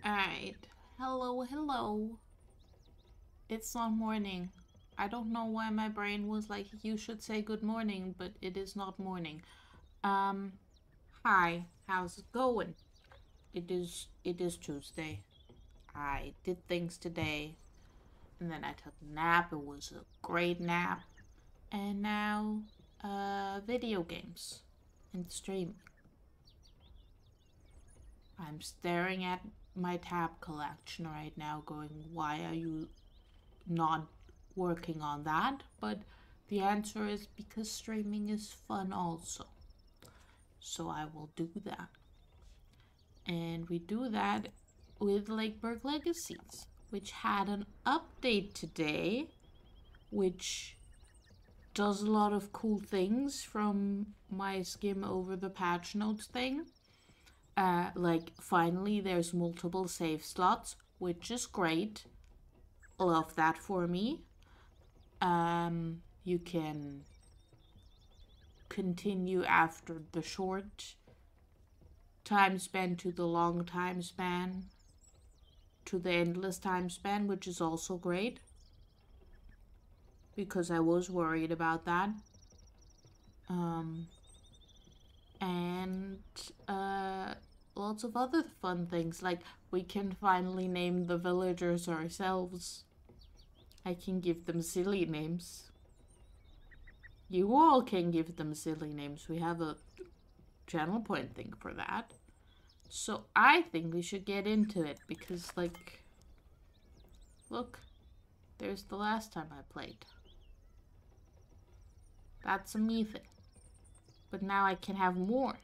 Alright. Hello, hello. It's not morning. I don't know why my brain was like, you should say good morning, but it is not morning. Um, Hi. How's it going? It is Tuesday. I did things today, and then I took a nap. It was a great nap. And now, video games and streaming. I'm staring at my tab collection right now going, why are you not working on that? But the answer is because streaming is fun also. So I will do that. And we do that with Lakeburg Legacies, which had an update today, which does a lot of cool things from my skim over the patch notes thing. Like, finally, there's multiple save slots, which is great. Love that for me. You can continue after the short time span to the long time span to the endless time span, which is also great because I was worried about that. And lots of other fun things, like we can finally name the villagers ourselves. I can give them silly names. You all can give them silly names. We have a channel point thing for that. So I think we should get into it because, like, look, there's the last time I played. That's a me thing. But now I can have more.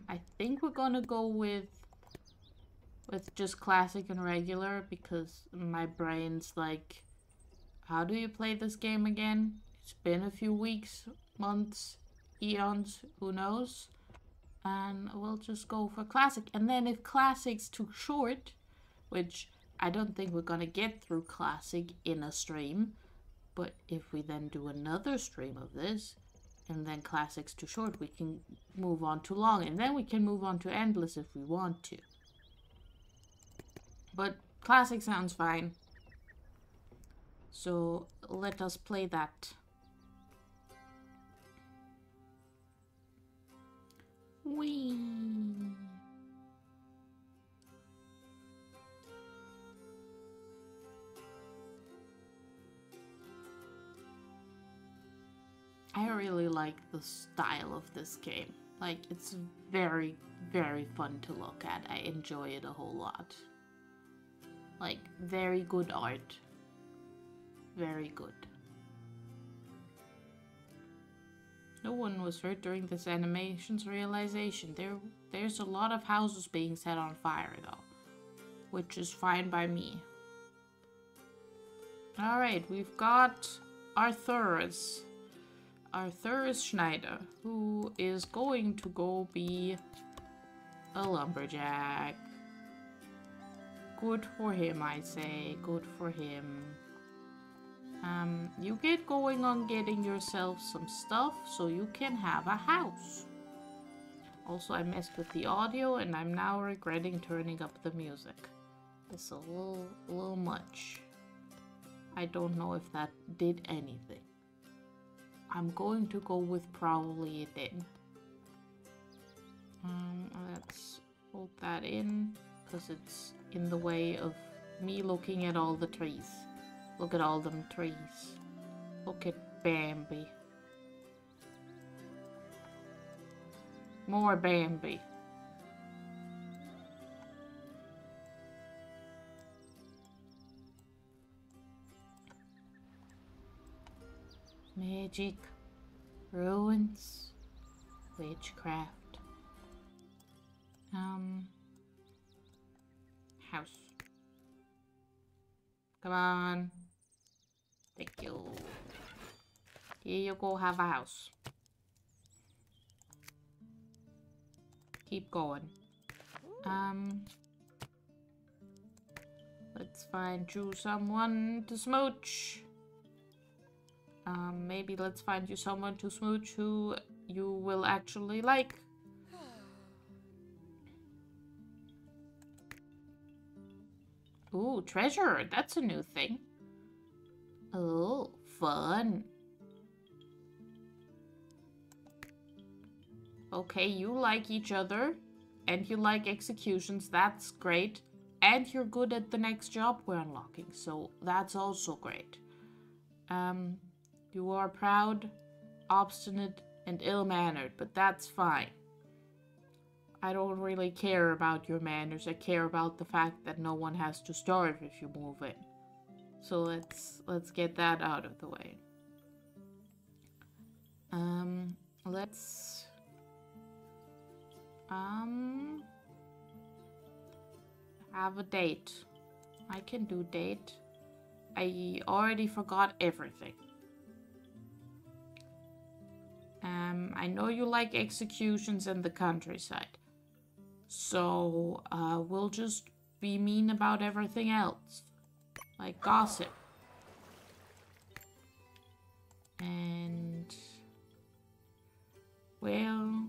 I think we're gonna go with just classic and regular because my brain's like, how do you play this game again? It's been a few weeks, months, eons, who knows? And we'll just go for classic. And then if classic's too short, which I don't think we're gonna get through classic in a stream, but if we then do another stream of this, and then classic's too short, we can move on to long, and then we can move on to endless if we want to. But classic sounds fine. So let us play that. Whee! I really like the style of this game. Like, it's very, very fun to look at. I enjoy it a whole lot. Like, very good art. Very good. No one was hurt during this animation's realization. There's a lot of houses being set on fire, though. Which is fine by me. Alright, we've got Arthurus Schneider, who is going to go be a lumberjack. Good for him, I say. Good for him. You get going on getting yourself some stuff so you can have a house. Also, I messed with the audio and I'm now regretting turning up the music. It's a little much. I don't know if that did anything. I'm going to go with probably it did. Let's hold that in because it's in the way of me looking at all the trees. Look at all them trees. Look at Bambi. More Bambi. Magic, ruins, witchcraft. House. Come on. Thank you. Here you go, have a house. Keep going. Let's find you someone to smooch. Maybe let's find you someone to smooch who you will actually like. Ooh, treasure. That's a new thing. Oh, fun. Okay, you like each other. And you like executions. That's great. And you're good at the next job we're unlocking. So that's also great. You are proud, obstinate, and ill-mannered. But that's fine. I don't really care about your manners. I care about the fact that no one has to starve if you move in. So let's get that out of the way. Let's have a date. I can do date. I already forgot everything. I know you like executions in the countryside. So, we'll just be mean about everything else. Like gossip. And... well...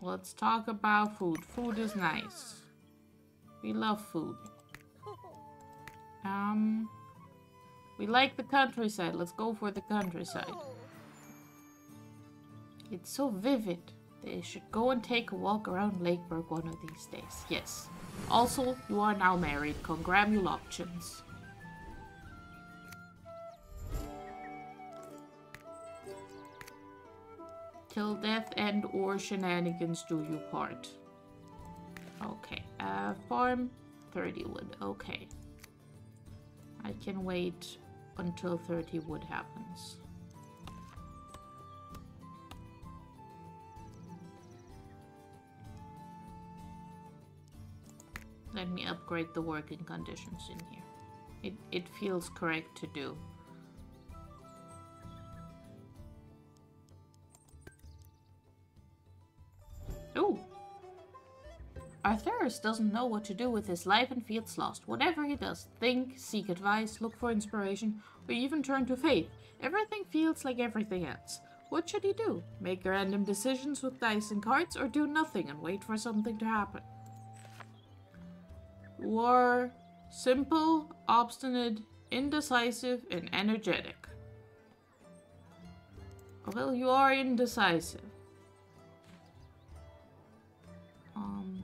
let's talk about food. Food is nice. We love food. We like the countryside. Let's go for the countryside. It's so vivid. They should go and take a walk around Lakeburg one of these days. Yes. Also, you are now married. Congratulations. Till death and or shenanigans do you part. Okay. Farm 30 wood. Okay. I can wait until 30 wood happens. Let me upgrade the working conditions in here. It feels correct to do. Ooh! Arthurus doesn't know what to do with his life and feels lost. Whatever he does, think, seek advice, look for inspiration, or even turn to faith. Everything feels like everything else. What should he do? Make random decisions with dice and cards, or do nothing and wait for something to happen? You are simple, obstinate, indecisive, and energetic. Well, you are indecisive.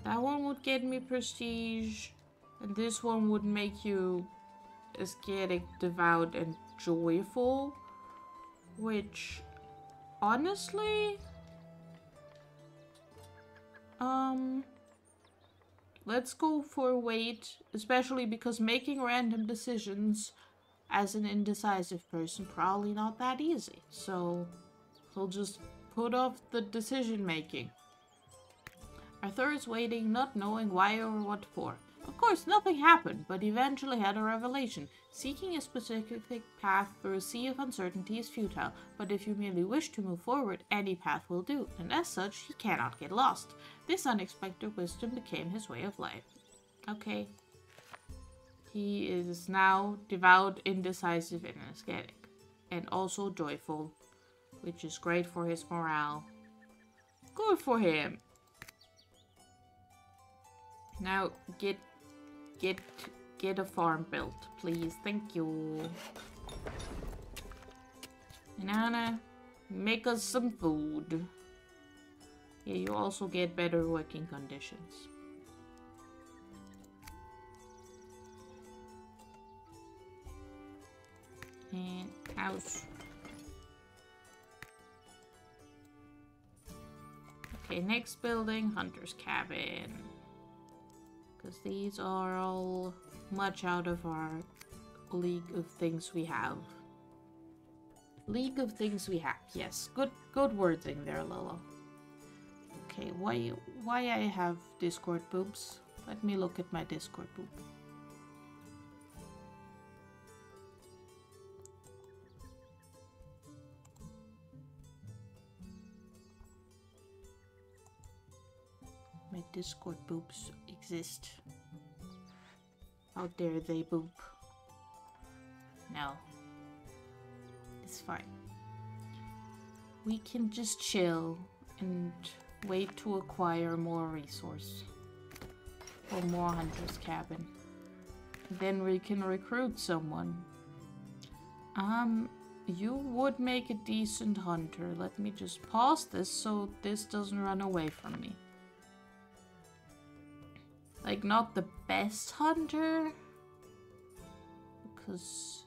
That one would get me prestige, and this one would make you ascetic, devout, and joyful, which, honestly, let's go for weight, especially because making random decisions as an indecisive person probably not that easy, so he'll just put off the decision making. Arthur is waiting, not knowing why or what for. Of course, nothing happened, but eventually had a revelation. Seeking a specific path through a sea of uncertainty is futile, but if you merely wish to move forward, any path will do, and as such, he cannot get lost. This unexpected wisdom became his way of life. Okay. He is now devout, indecisive, and ascetic, and also joyful, which is great for his morale. Good for him. Now, get a farm built, please. Thank you. Nana, make us some food. Yeah, you also get better working conditions. And house. Okay, next building, Hunter's Cabin. Because these are all much out of our league of things we have. League of things we have. Yes, good wording there, Lolo. Okay, why I have Discord boobs? Let me look at my Discord boob. My Discord boobs exist. How dare they boop? No. It's fine. We can just chill and wait to acquire more resource. for more hunter's cabin. Then we can recruit someone. You would make a decent hunter. Let me just pause this so this doesn't run away from me. Like, not the best hunter, because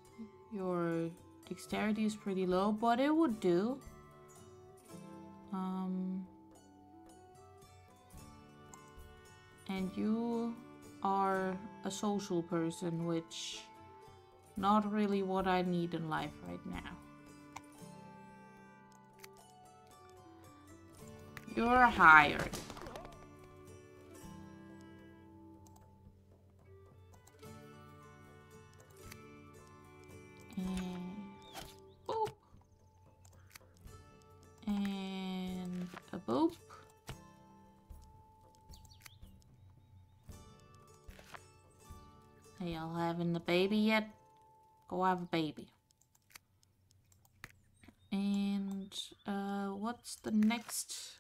your dexterity is pretty low, but it would do. And you are a social person, which not really what I need in life right now. You're hired. And boop. And a boop. Hey, y'all having a baby yet? Go have a baby. And what's the next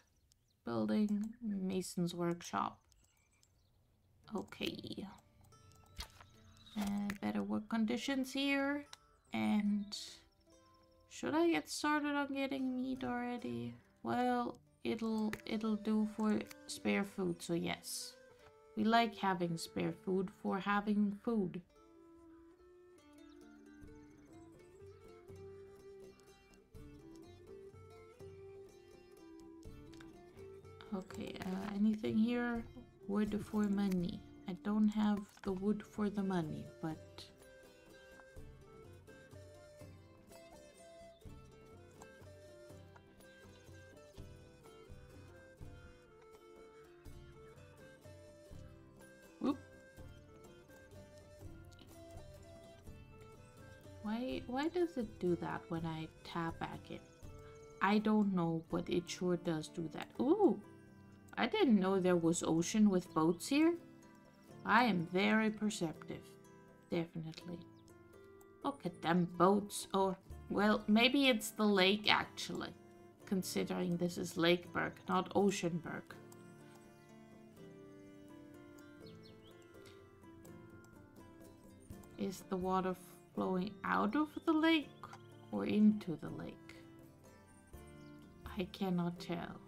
building? Mason's workshop. Okay. Better work conditions here. And should I get started on getting meat already? Well, it'll do for spare food, so yes. We like having spare food for having food. Okay, anything here? Wood for money. I don't have the wood for the money, but... Whoop. Why does it do that when I tap back in? I don't know, but it sure does do that. Ooh! I didn't know there was ocean with boats here. I am very perceptive. Definitely. Look at them boats. Or, well, maybe it's the lake actually. Considering this is Lakeburg, not Oceanburg. Is the water flowing out of the lake or into the lake? I cannot tell.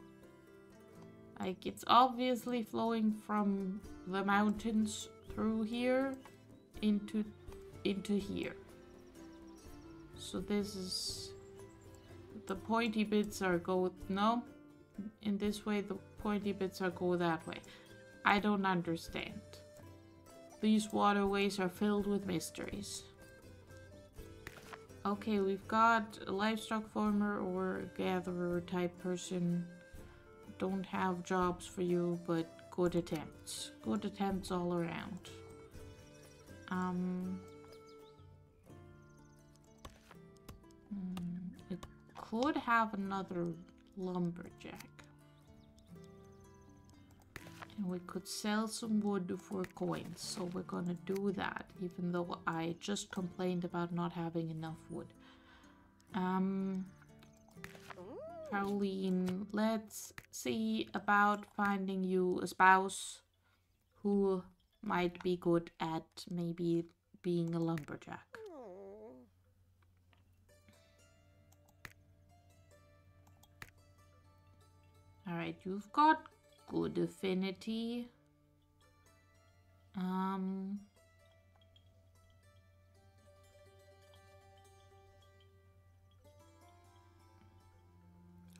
Like, it's obviously flowing from the mountains through here into here. So this is... The pointy bits are no? In this way, the pointy bits are go that way. I don't understand. These waterways are filled with mysteries. Okay, we've got a livestock farmer or gatherer type person. Don't have jobs for you, but good attempts. Good attempts all around. It could have another lumberjack. And we could sell some wood for coins, so we're gonna do that, even though I just complained about not having enough wood. Pauline, let's see about finding you a spouse who might be good at maybe being a lumberjack. Alright, you've got good affinity.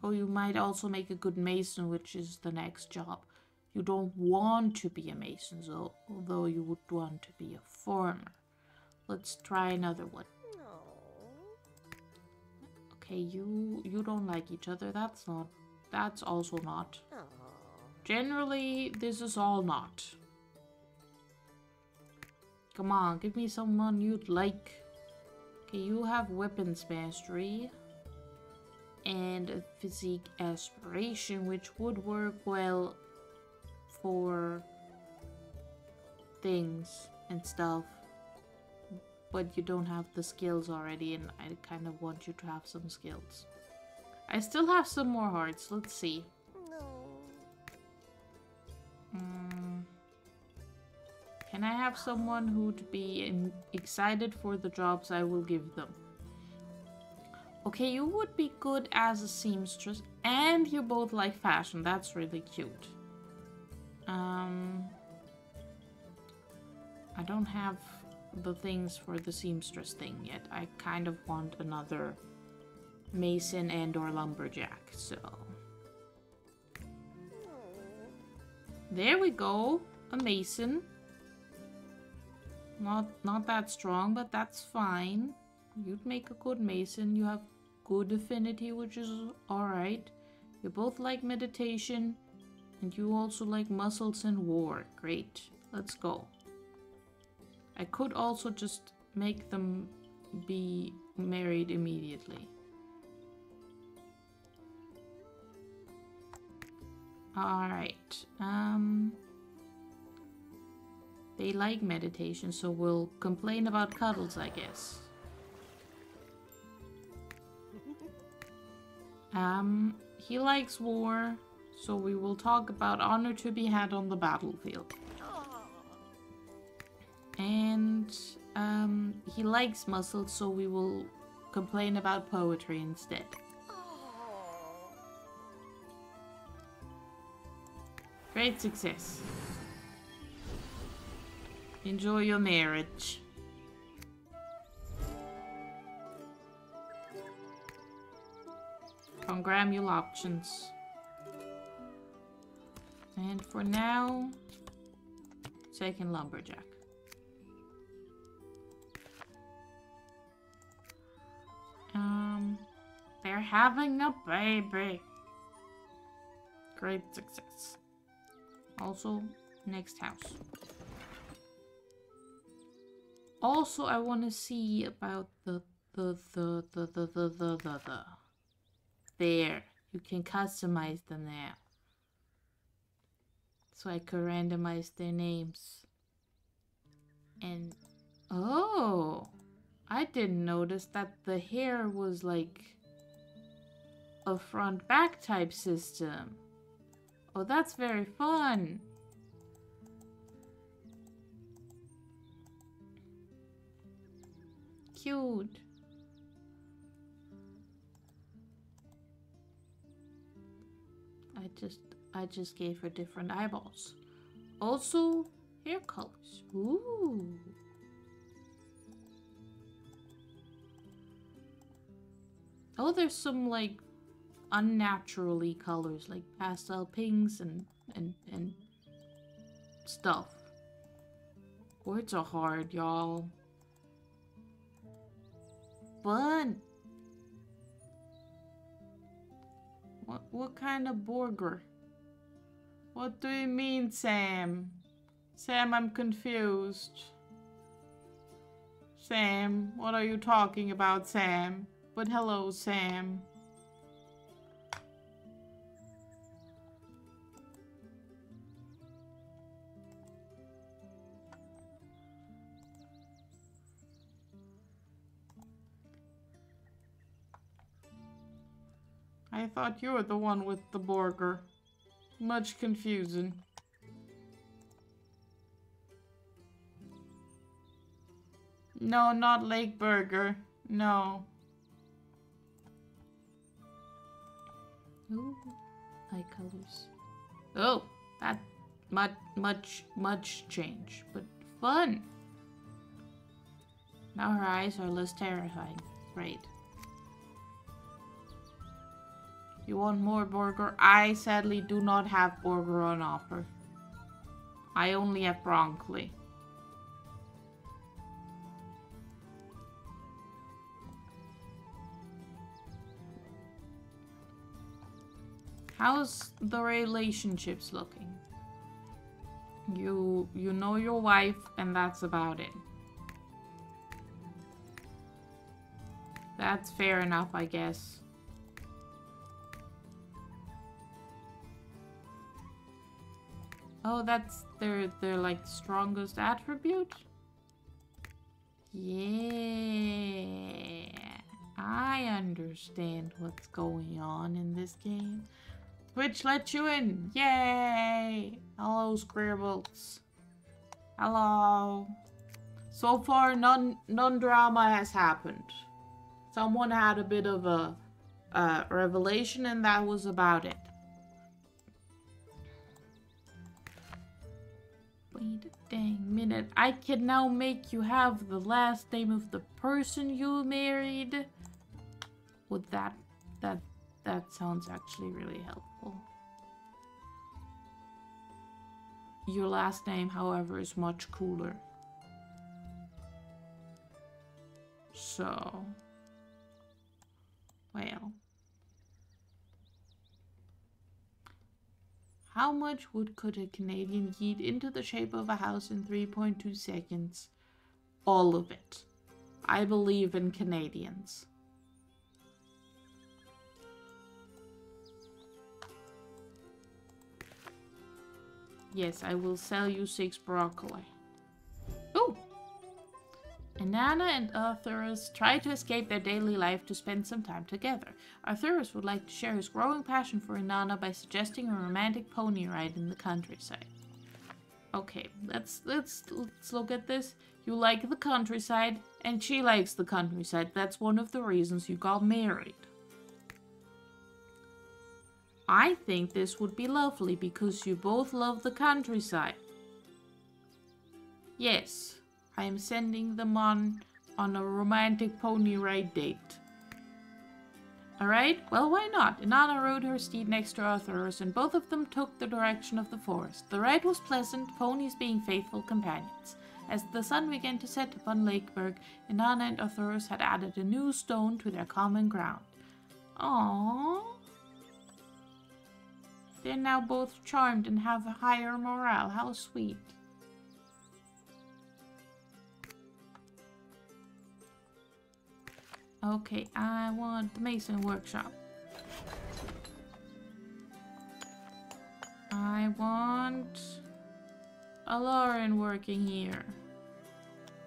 Oh, you might also make a good mason, which is the next job. You don't want to be a mason, so, although you would want to be a farmer. Let's try another one. Okay, you don't like each other. That's also not. Generally, this is all not. Come on, give me someone you'd like. Okay, you have weapons mastery and a physique aspiration, which would work well for things and stuff. But you don't have the skills already, and I kind of want you to have some skills. I still have some more hearts. Let's see. Can I have someone who'd be excited for the jobs I will give them? Okay, you would be good as a seamstress, and you both like fashion. That's really cute. I don't have the things for the seamstress thing yet. I kind of want another mason and or lumberjack, so... There we go! A mason. Not that strong, but that's fine. You'd make a good mason. You have good affinity, which is alright. You both like meditation, and you also like muscles and war. Great. Let's go. I could also just make them be married immediately. Alright. They like meditation, so we'll complain about cuddles, I guess. He likes war, so we will talk about honor to be had on the battlefield. And he likes muscles, so we will complain about poetry instead. Great success. Enjoy your marriage. Congratulations. And for now, second lumberjack. They're having a baby. Great success. Also, next house. Also, I want to see about the there. You can customize them now. So I could randomize their names. And oh, I didn't notice that the hair was like a front back type system. Oh, that's very fun. Cute. I just gave her different eyeballs. Also, hair colors. Ooh. Oh, there's some like unnaturally colors, like pastel pinks and stuff. Words are hard, y'all. Fun. What kind of burger? What do you mean, Sam? Sam, I'm confused. Sam, what are you talking about, Sam? But hello, Sam. I thought you were the one with the burger. Much confusing. No, not Lakeburger. No. Ooh, eye colors. Oh, that much change, but fun. Now her eyes are less terrifying. Great. You want more burger? I sadly do not have burger on offer. I only have broccoli. How's the relationships looking? You know your wife, and that's about it. That's fair enough, I guess. Oh, that's their like strongest attribute? Yeah. I understand what's going on in this game. Twitch let you in. Yay! Hello, Scribbles. Hello. So far, none drama has happened. Someone had a bit of a revelation, and that was about it. Wait a dang minute. I can now make you have the last name of the person you married. Would that sounds actually really helpful. Your last name, however, is much cooler. So, well. How much wood could a Canadian yeet into the shape of a house in 3.2 seconds? All of it. I believe in Canadians. Yes, I will sell you 6 broccoli. Ooh! Inanna and Arthurus try to escape their daily life to spend some time together. Arthurus would like to share his growing passion for Inanna by suggesting a romantic pony ride in the countryside. Okay, let's look at this. You like the countryside, and she likes the countryside. That's one of the reasons you got married. I think this would be lovely because you both love the countryside. Yes. I am sending them on a romantic pony ride date. Alright, well, why not? Inanna rode her steed next to Arthurus, and both of them took the direction of the forest. The ride was pleasant, ponies being faithful companions. As the sun began to set upon Lakeburg, Inanna and Arthurus had added a new stone to their common ground. Aww. They're now both charmed and have a higher morale. How sweet. Okay, I want the mason workshop. I want a Lauren working here.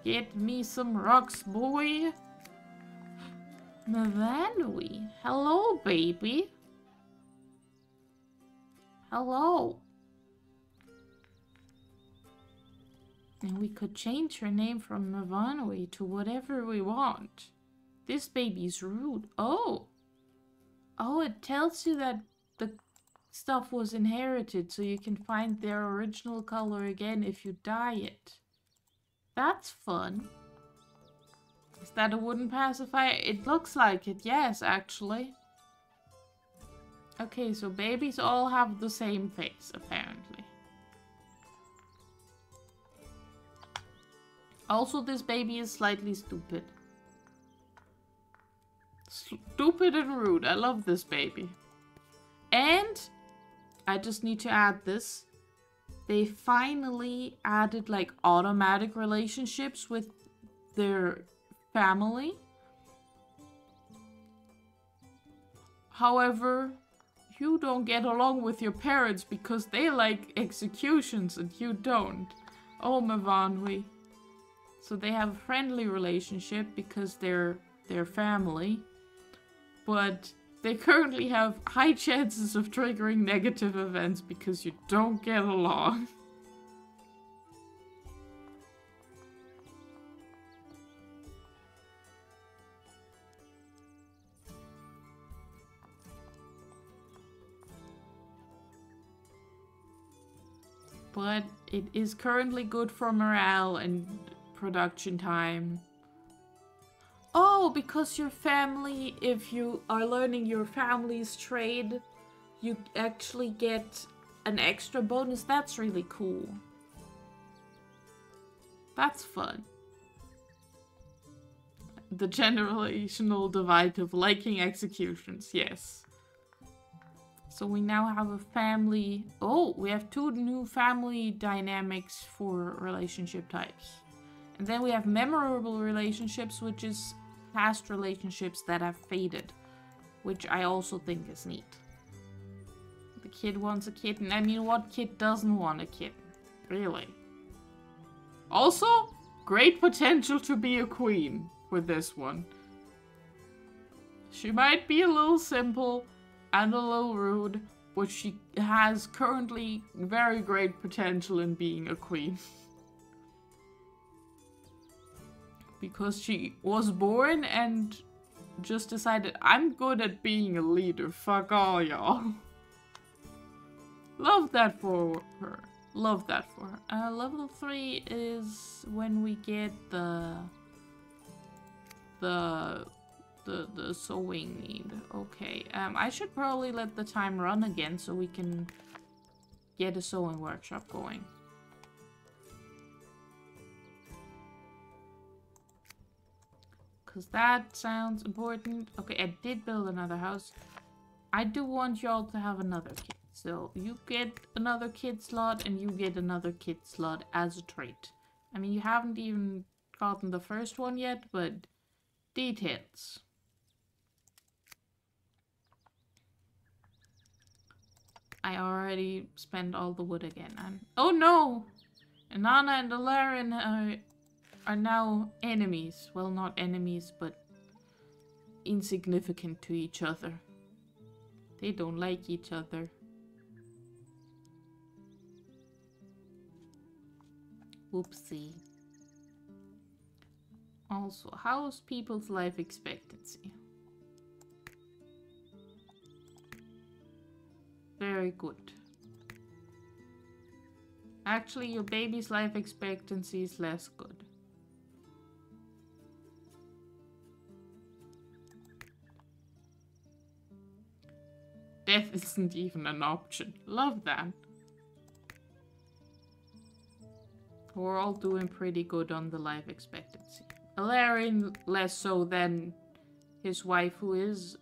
Get me some rocks, boy. Mavanui. Hello, baby. Hello. And we could change her name from Mavanui to whatever we want. This baby's rude. Oh. Oh, it tells you that the stuff was inherited, so you can find their original color again if you dye it. That's fun. Is that a wooden pacifier? It looks like it, yes, actually. Okay, so babies all have the same face, apparently. Also, this baby is slightly stupid. Stupid and rude. I love this baby. And I just need to add this. They finally added like automatic relationships with their family. However, you don't get along with your parents because they like executions and you don't. Oh, Mavanwi. So they have a friendly relationship because they're their family. But they currently have high chances of triggering negative events because you don't get along. But it is currently good for morale and production time. Oh, because your family, if you are learning your family's trade, you actually get an extra bonus. That's really cool. That's fun. The generational divide of liking executions, yes. So we now have a family. Oh, we have 2 new family dynamics for relationship types. And then we have memorable relationships, which is past relationships that have faded, which I also think is neat. The kid wants a kitten. I mean, what kid doesn't want a kitten? Really? Also, great potential to be a queen with this one. She might be a little simple and a little rude, but she has currently very great potential in being a queen. because she was born and just decided, I'm good at being a leader, fuck all y'all. Love that for her. Love that for her. Level 3 is when we get the sewing need. Okay, I should probably let the time run again so we can get a sewing workshop going. Because that sounds important. Okay, I did build another house. I do want y'all to have another kid. So you get another kid slot and you get another kid slot as a trait. I mean, you haven't even gotten the first one yet, but details. I already spent all the wood again. And oh no! Inanna and Alarian are now enemies. Well, not enemies, but insignificant to each other. They don't like each other. Whoopsie. Also, how's people's life expectancy? Very good. Actually, your baby's life expectancy is less good. Death isn't even an option. Love that. We're all doing pretty good on the life expectancy. Alarian less so than his wife, who is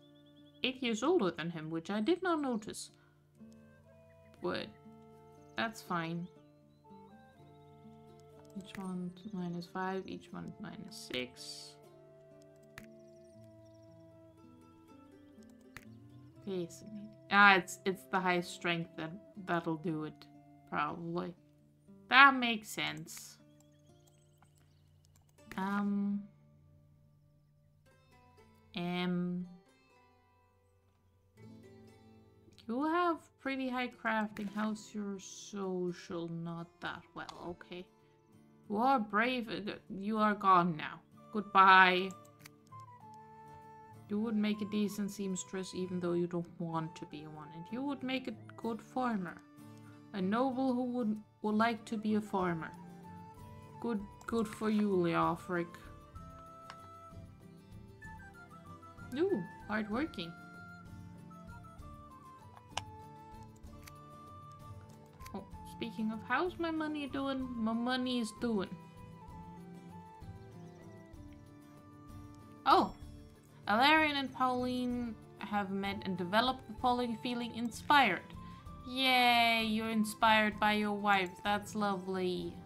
8 years older than him, which I did not notice. But that's fine. Each one -5, each one -6. Fascinating. Ah, it's the high strength that'll do it, probably. That makes sense. You have pretty high crafting. How's your social? Not that well. Okay. You are brave. You are gone now. Goodbye. You would make a decent seamstress even though you don't want to be one. And you would make a good farmer. A noble who would like to be a farmer. Good for you, Leofric. Ooh, hardworking. Oh, speaking of, how's my money doing? My money is doing. Oh, Alarian and Pauline have met and developed the following feeling inspired. Yay, you're inspired by your wife. That's lovely.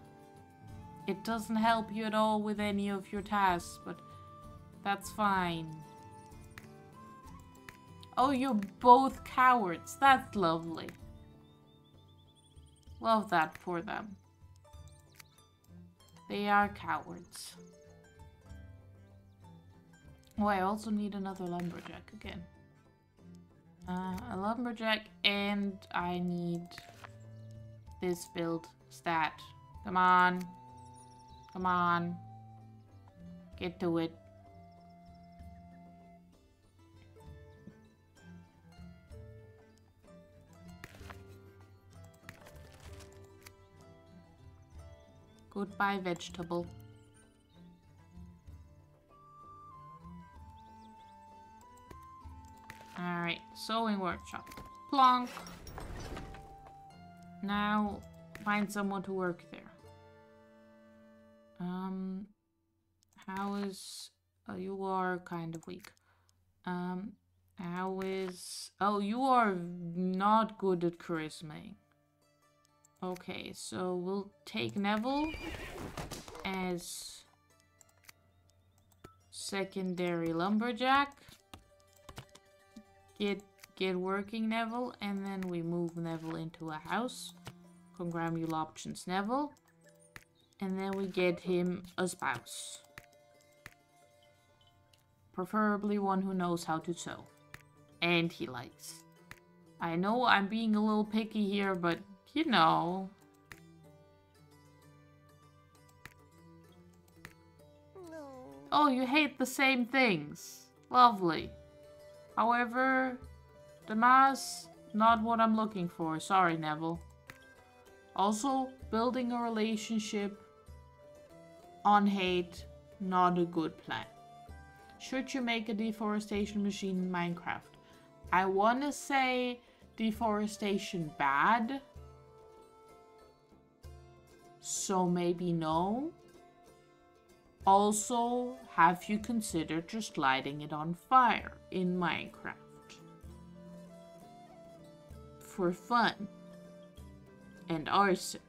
It doesn't help you at all with any of your tasks, but that's fine. Oh, you're both cowards. That's lovely. Love that for them. They are cowards. Oh, I also need another lumberjack again. A lumberjack, and I need this build stat. Come on. Come on. Get to it. Goodbye, vegetable. Alright, sewing workshop. Plonk. Now, find someone to work there. How is... Oh, you are kind of weak. How is... Oh, you are not good at charisma. Okay, so we'll take Neville as secondary lumberjack. Get working, Neville, and then we move Neville into a house. Congratulations, Neville. And then we get him a spouse. Preferably one who knows how to sew. And he likes. I know I'm being a little picky here, but you know. Oh, you hate the same things. Lovely. However, the mass, not what I'm looking for. Sorry, Neville. Also, building a relationship on hate, not a good plan. Should you make a deforestation machine in Minecraft? I want to say deforestation bad. So maybe no. Also, have you considered just lighting it on fire in Minecraft? For fun. And arson.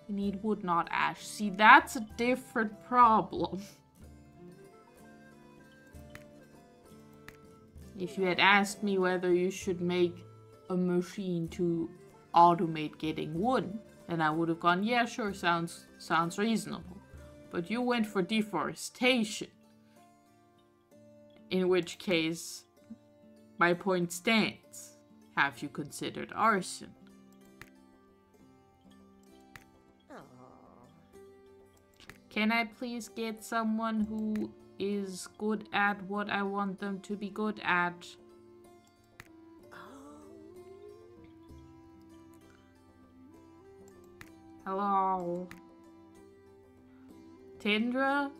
You need wood, not ash. See, that's a different problem. If you had asked me whether you should make a machine to automate getting wood, then I would have gone, yeah, sure, sounds reasonable. But you went for deforestation. In which case, my point stands. Have you considered arson? Can I please get someone who is good at what I want them to be good at? Hello? Tindra?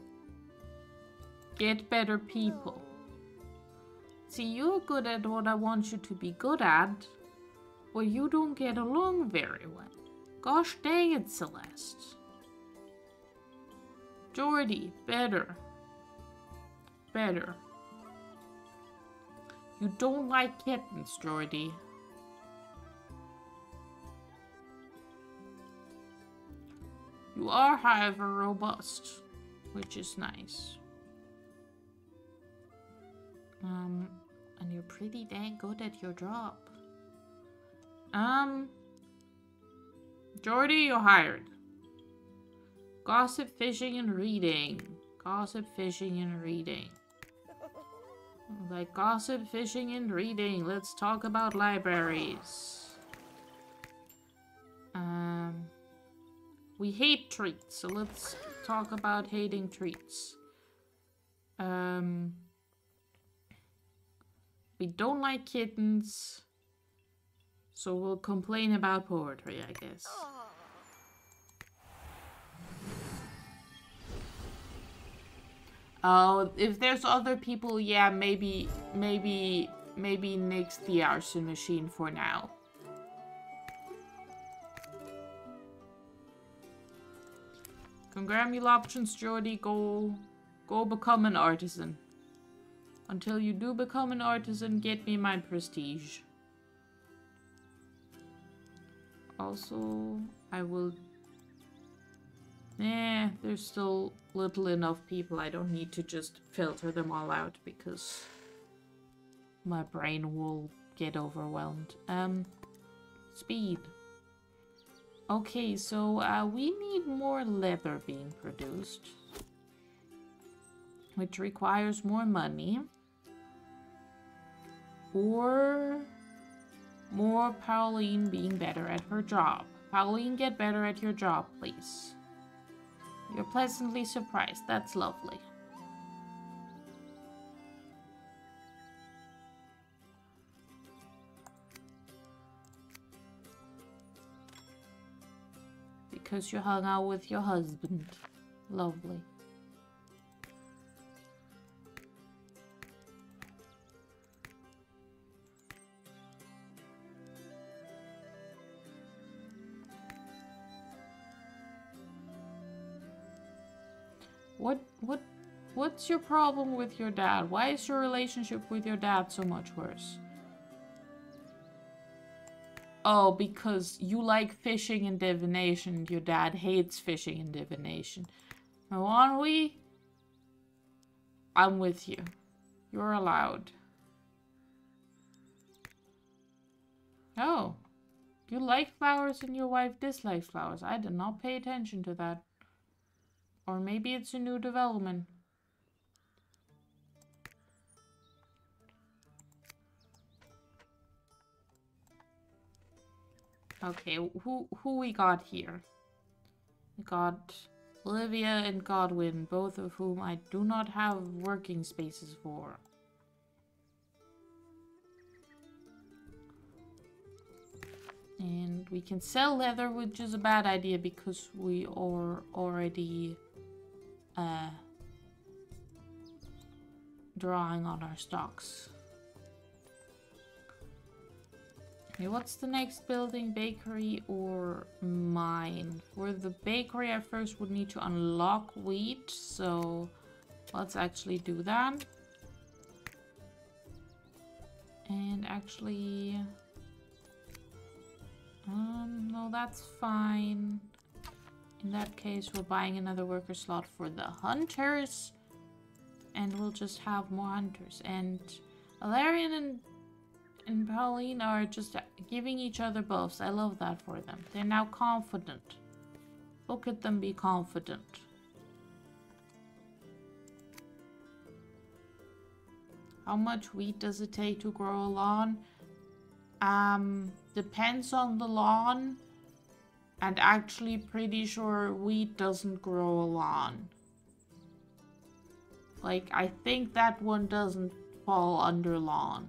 Get better people. See, you're good at what I want you to be good at, but you don't get along very well. Gosh dang it, Celeste. Jordy, better. Better. You don't like kittens, Jordy. You are, however, robust, which is nice. And you're pretty dang good at your job. Jordy, you're hired. Gossip, fishing, and reading. Gossip, fishing, and reading. Like gossip, fishing, and reading. Let's talk about libraries. We hate treats, so let's talk about hating treats. We don't like kittens, so we'll complain about poetry, I guess. Oh, if there's other people, yeah, maybe nix the arson machine for now. Congratulations, Jordy. Go become an artisan. Until you do become an artisan, get me my prestige. Also, I will... there's still little enough people. I don't need to just filter them all out because my brain will get overwhelmed. Speed. Okay, so we need more leather being produced, which requires more money. Or more Pauline being better at her job. Pauline, get better at your job, please. You're pleasantly surprised. That's lovely. Because you hung out with your husband. Lovely. What's your problem with your dad? Why is your relationship with your dad so much worse? Oh, because you like fishing and divination. Your dad hates fishing and divination. Now, aren't we? I'm with you. You're allowed. Oh. You like flowers and your wife dislikes flowers. I did not pay attention to that. Or maybe it's a new development. Okay, who we got here? We got Olivia and Godwin, both of whom I do not have working spaces for. And we can sell leather, which is a bad idea because we are already drawing on our stocks. Okay, what's the next building? Bakery or mine? For the bakery, I first would need to unlock wheat, so let's actually do that. And actually... no, that's fine. In that case, we're buying another worker slot for the hunters. And we'll just have more hunters. And Alarian and Pauline are just giving each other buffs. I love that for them. They're now confident. Look at them be confident. How much wheat does it take to grow a lawn? Depends on the lawn. And actually pretty sure wheat doesn't grow a lawn. Like, I think that one doesn't fall under lawn.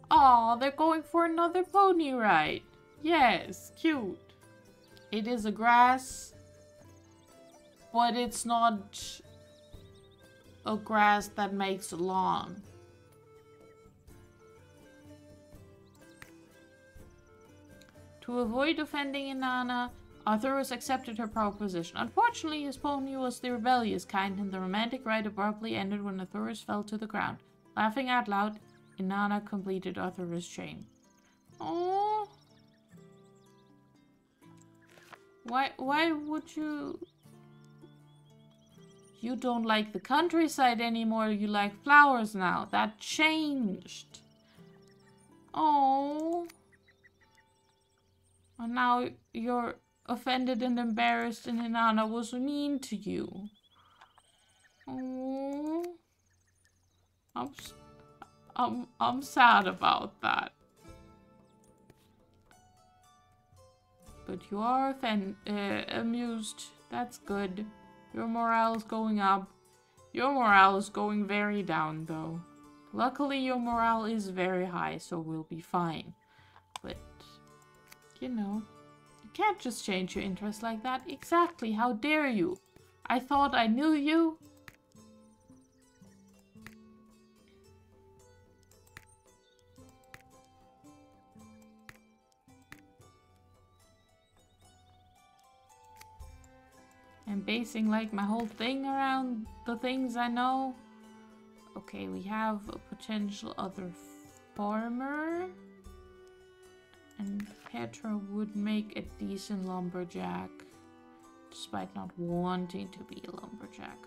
Aw, they're going for another pony ride. Yes, cute. It is a grass, but it's not a grass that makes a lawn. To avoid offending Inanna, Arthurus accepted her proposition. Unfortunately, his pony was the rebellious kind, and the romantic ride abruptly ended when Arthurus fell to the ground. Laughing out loud, Inanna completed Arthurus' chain. Oh, why would you? You don't like the countryside anymore. You like flowers now. That changed. Oh, and now you're offended and embarrassed, and Inanna was mean to you. Oh, I'm sad about that. But you are amused. That's good. Your morale is going up. Your morale is going very down, though. Luckily, your morale is very high, so we'll be fine. But, you know, you can't just change your interest like that. Exactly, how dare you? I thought I knew you. I'm basing like my whole thing around the things I know. Okay, we have a potential other farmer. And Petra would make a decent lumberjack, despite not wanting to be a lumberjack.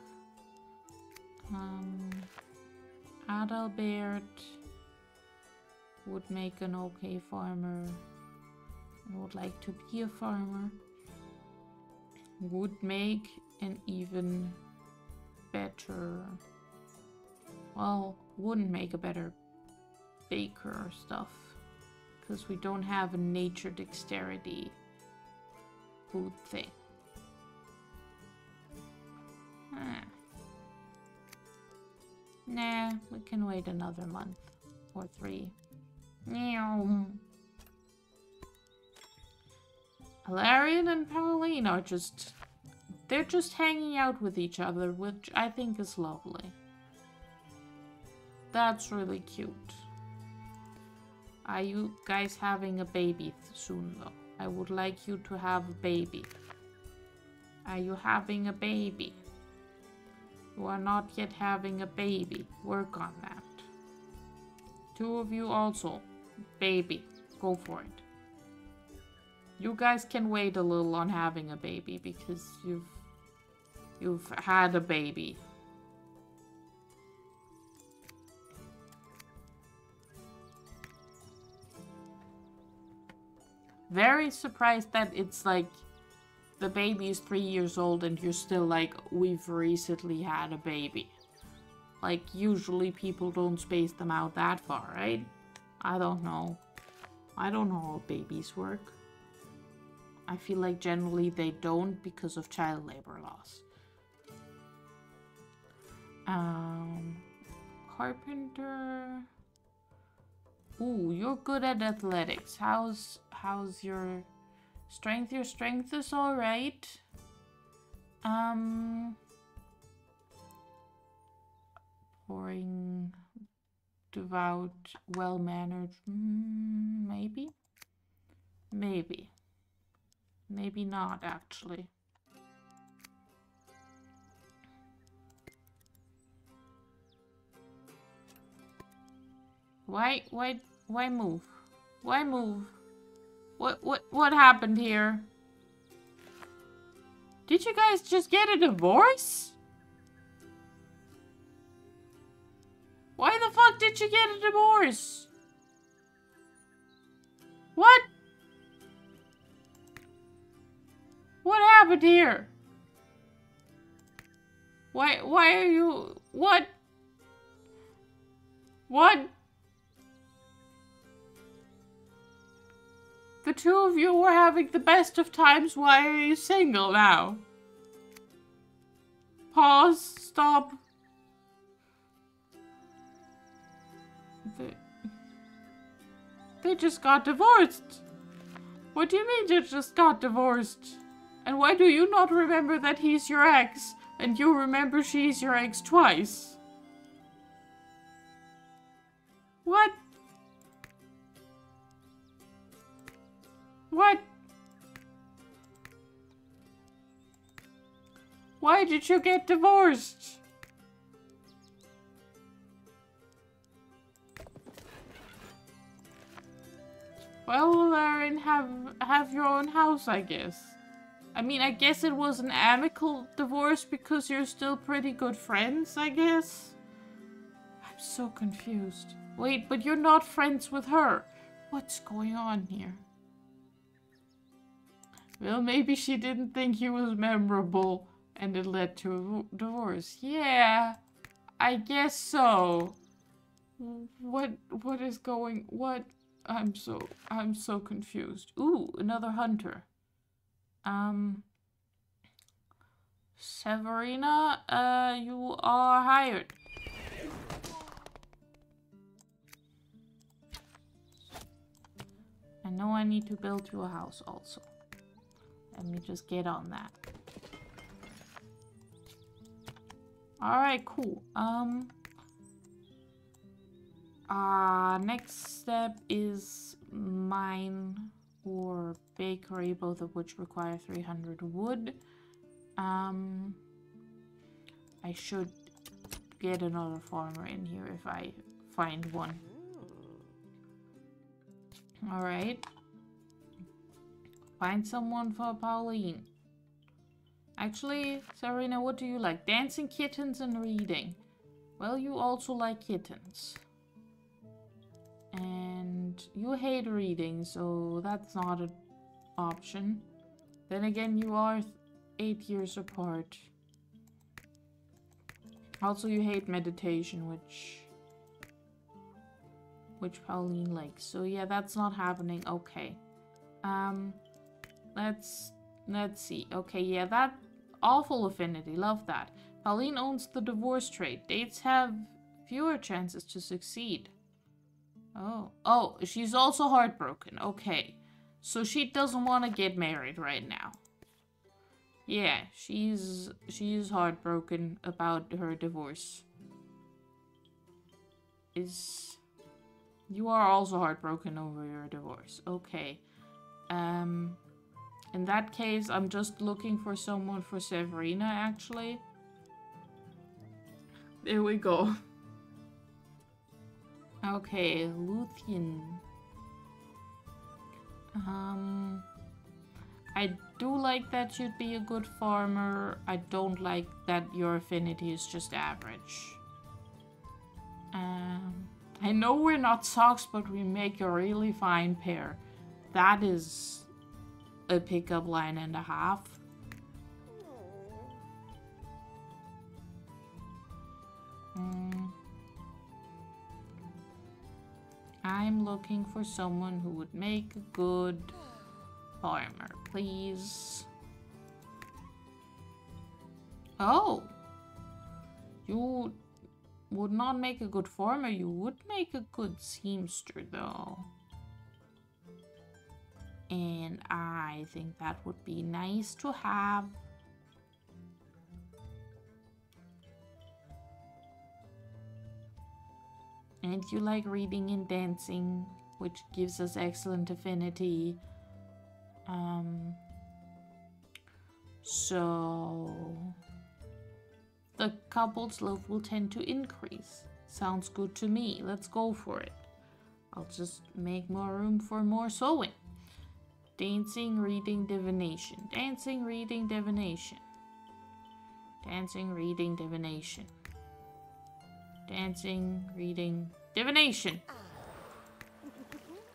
Adalbert would make an okay farmer and would like to be a farmer. Would make an even better, well, wouldn't make a better baker or stuff, because we don't have a nature dexterity food thing. Nah, we can wait another month or 3. Meow. Alarian and Pauline are they're just hanging out with each other, which I think is lovely. That's really cute. Are you guys having a baby soon, though? I would like you to have a baby. Are you having a baby? You are not yet having a baby. Work on that. 2 of you also. Baby. Go for it. You guys can wait a little on having a baby because you've had a baby. Very surprised that it's like the baby is 3 years old and you're still like, we've recently had a baby. Like, usually people don't space them out that far, right? I don't know. I don't know how babies work. I feel like generally they don't because of child labor laws. Carpenter. Ooh, you're good at athletics. How's your strength? Your strength is all right. Boring, devout, well-mannered. Maybe. Maybe not, actually. Why move? Why move? What happened here? Did you guys just get a divorce? Why the fuck did you get a divorce? What? What happened here? Why are you... What? What? The two of you were having the best of times. Why are you single now? Pause. Stop. They just got divorced. What do you mean they just got divorced? And why do you not remember that he's your ex, and you remember she's your ex twice? What? What? Why did you get divorced? Well, Lauren, have your own house, I guess. I mean, I guess it was an amicable divorce because you're still pretty good friends, I guess. I'm so confused. Wait, but you're not friends with her. What's going on here? Well, maybe she didn't think he was memorable and it led to a divorce. Yeah, I guess so. What is going... What? I'm so confused. Ooh, another hunter. Severina, you are hired. I know I need to build you a house also. Let me just get on that. Alright, cool. Next step is mine or bakery, both of which require 300 wood. I should get another farmer in here if I find one. Alright. Find someone for Pauline. Actually, Serena, what do you like? Dancing, kittens, and reading. Well, you also like kittens. And you hate reading, so that's not an option. Then again, you are 8 years apart. Also, you hate meditation, which Pauline likes. So yeah, that's not happening. Okay. Let's see. Okay, yeah, that awful affinity. Love that. Pauline owns the divorce trade. Dates have fewer chances to succeed. Oh, she's also heartbroken. Okay. So she doesn't want to get married right now. Yeah, she's heartbroken about her divorce. You are also heartbroken over your divorce. Okay. In that case, I'm just looking for someone for Severina, actually. There we go. Okay, Luthien. I do like that you'd be a good farmer. I don't like that your affinity is just average. I know we're not socks, but we make a really fine pair. That is a pickup line and a half. I'm looking for someone who would make a good farmer, please. Oh! You would not make a good farmer, you would make a good seamster though. And I think that would be nice to have. And you like reading and dancing, which gives us excellent affinity. So the couple's love will tend to increase. Sounds good to me. Let's go for it. I'll just make more room for more sewing. Dancing, reading, divination. Dancing, reading, divination. Dancing, reading, divination. Dancing, reading, divination.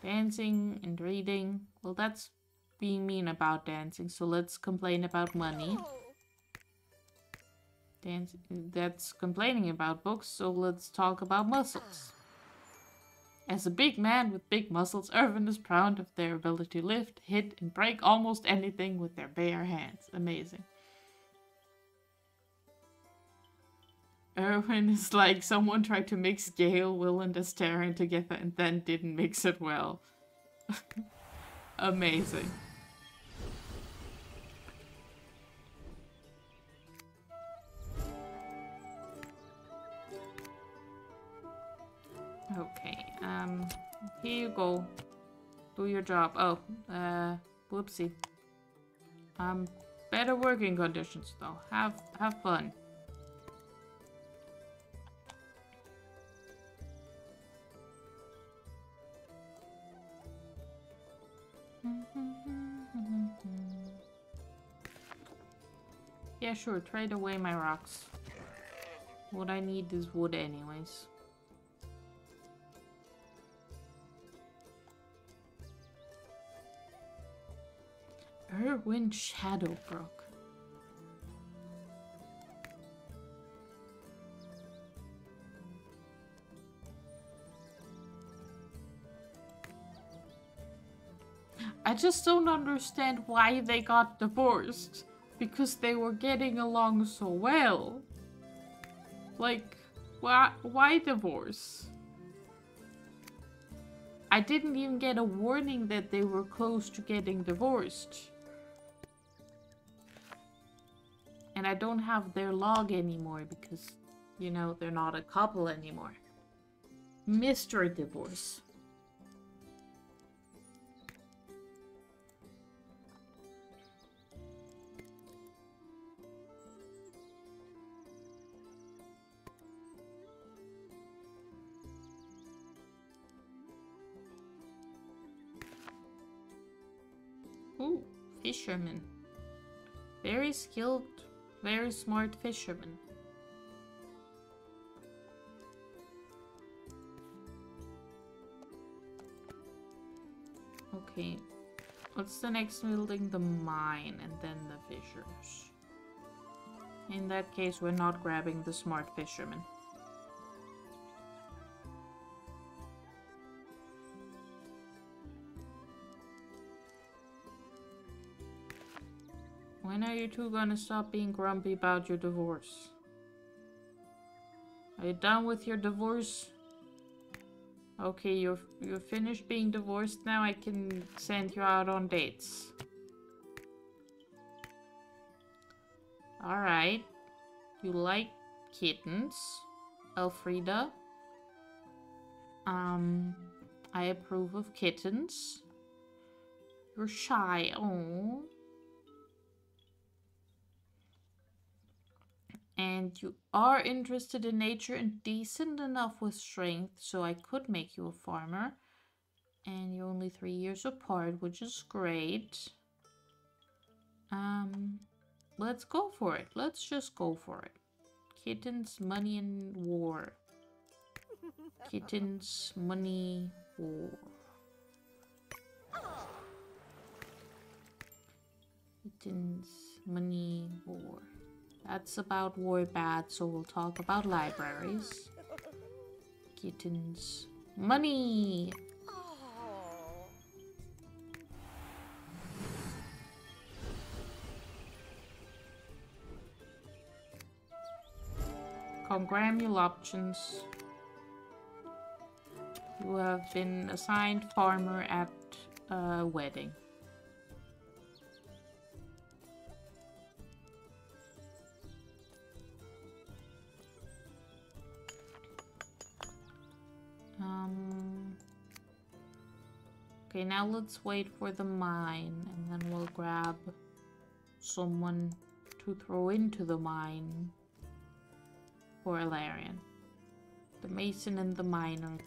Dancing and reading. Well, that's being mean about dancing, so let's complain about money. That's complaining about books, so let's talk about muscles. As a big man with big muscles, Irvin is proud of their ability to lift, hit, and break almost anything with their bare hands. Amazing. Irwin is like someone tried to mix Gale, Will, and Astarion together and then didn't mix it well. Amazing. Okay, here you go. Do your job. Oh, whoopsie. Better working conditions though. Have fun. Yeah, sure, trade away my rocks. What I need is wood anyways. Irwin Shadowbrook. I just don't understand why they got divorced. Because they were getting along so well. Like, why divorce? I didn't even get a warning that they were close to getting divorced. And I don't have their log anymore because, you know, they're not a couple anymore. Mystery divorce. Ooh, fisherman. Very skilled, very smart fisherman. Okay, what's the next building? The mine and then the fishers. In that case, we're not grabbing the smart fisherman. When are you two gonna stop being grumpy about your divorce? Are you done with your divorce? Okay, you're finished being divorced now. I can send you out on dates. Alright. You like kittens, Elfrida. I approve of kittens. You're shy. Oh. And you are interested in nature and decent enough with strength, so I could make you a farmer. And you're only 3 years apart, which is great. Let's go for it. Let's just go for it. Kittens, money, and war. Kittens, money, war. Kittens, money, war. That's about war bad, so we'll talk about libraries. Kittens, Money! Congratulations. You have been assigned farmer at a wedding. Okay, now let's wait for the mine, and then we'll grab someone to throw into the mine for Ilarion. The mason and the miner,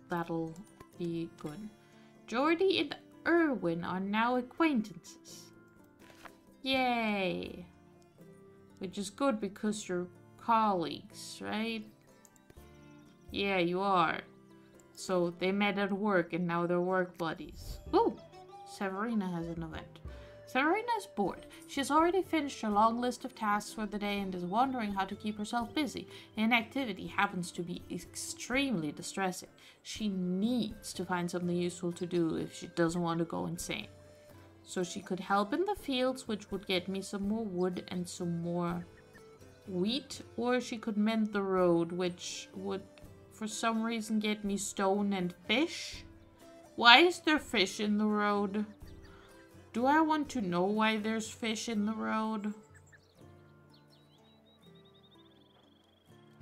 that'll be good. Jordy and Erwin are now acquaintances. Yay! Which is good because you're colleagues, right? Yeah, you are. So they met at work and now they're work buddies. Ooh! Severina has an event. Severina is bored. She has already finished her long list of tasks for the day and is wondering how to keep herself busy. Inactivity happens to be extremely distressing. She needs to find something useful to do if she doesn't want to go insane. So she could help in the fields, which would get me some more wood and some more wheat. Or she could mend the road, which would for some reason get me stone and fish. Why is there fish in the road? Do I want to know why there's fish in the road?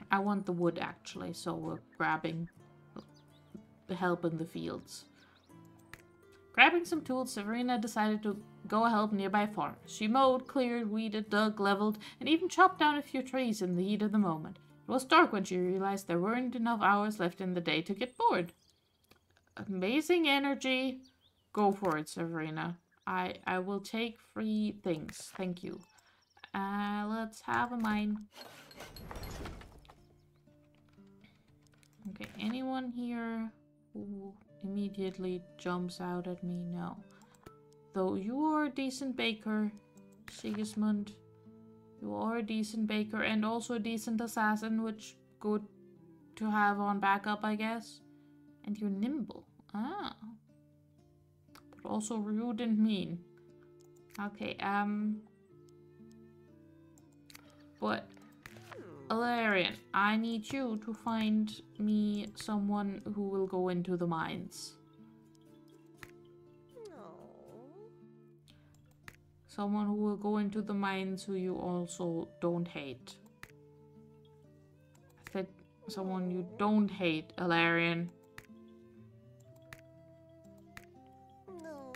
I want the wood actually, so we're grabbing the help in the fields. Grabbing some tools, Severina decided to go help nearby farms. She mowed, cleared, weeded, dug, leveled, and even chopped down a few trees in the heat of the moment. It was dark when she realized there weren't enough hours left in the day to get bored. Amazing energy. Go for it, Severina. I will take free things. Thank you. Let's have a mine. Okay, anyone here who immediately jumps out at me? No. Though you are a decent baker, Sigismund. You are a decent baker and also a decent assassin, which good to have on backup, I guess. And you're nimble. Ah. But also rude and mean. Okay, but Ilarion, I need you to find me someone who will go into the mines. Someone who will go into the mines who you also don't hate. I said someone you don't hate, Ilarion. No.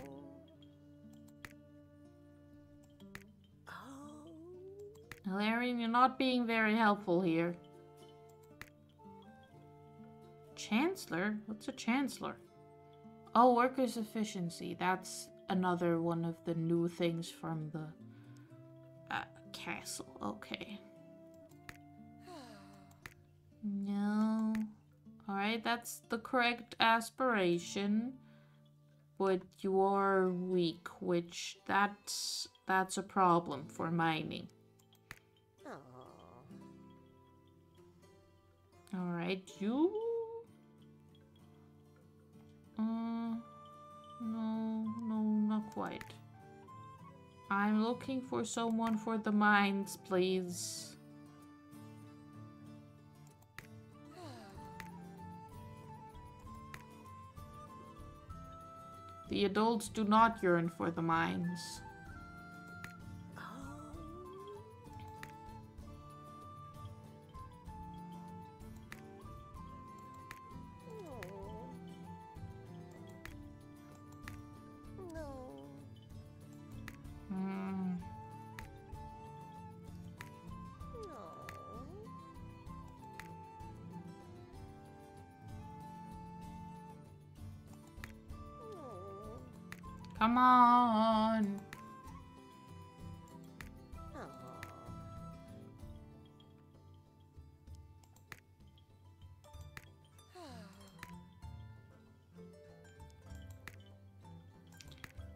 Ilarion, you're not being very helpful here. Chancellor? What's a chancellor? Oh, workers' efficiency. That's another one of the new things from the castle. Okay. No. Alright, that's the correct aspiration. But you are weak, which that's a problem for mining. Alright, you... No, not quite. I'm looking for someone for the mines, please. The adults do not yearn for the mines. Come on.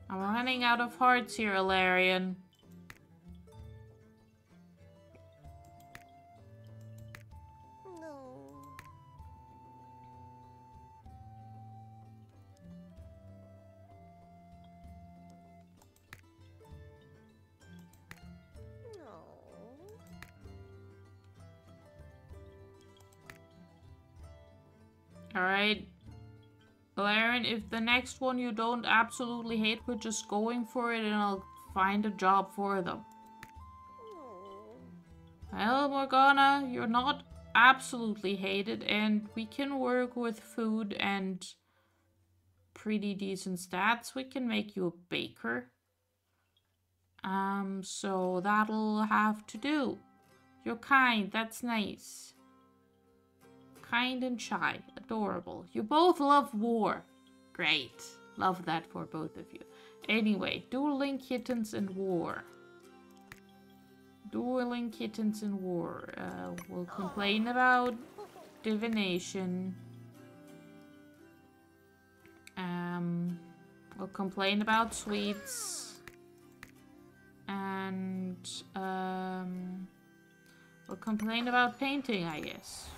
I'm running out of hearts here, Ilarion. Alright. Laren, if the next one you don't absolutely hate, we're just going for it and I'll find a job for them. Well, Morgana, you're not absolutely hated and we can work with food and pretty decent stats. We can make you a baker. So that'll have to do. You're kind, that's nice. Kind and shy, adorable. You both love war. Great. Love that for both of you. Anyway, dueling kittens and war. Dueling kittens and war. We'll complain about divination. We'll complain about sweets. And, we'll complain about painting, I guess.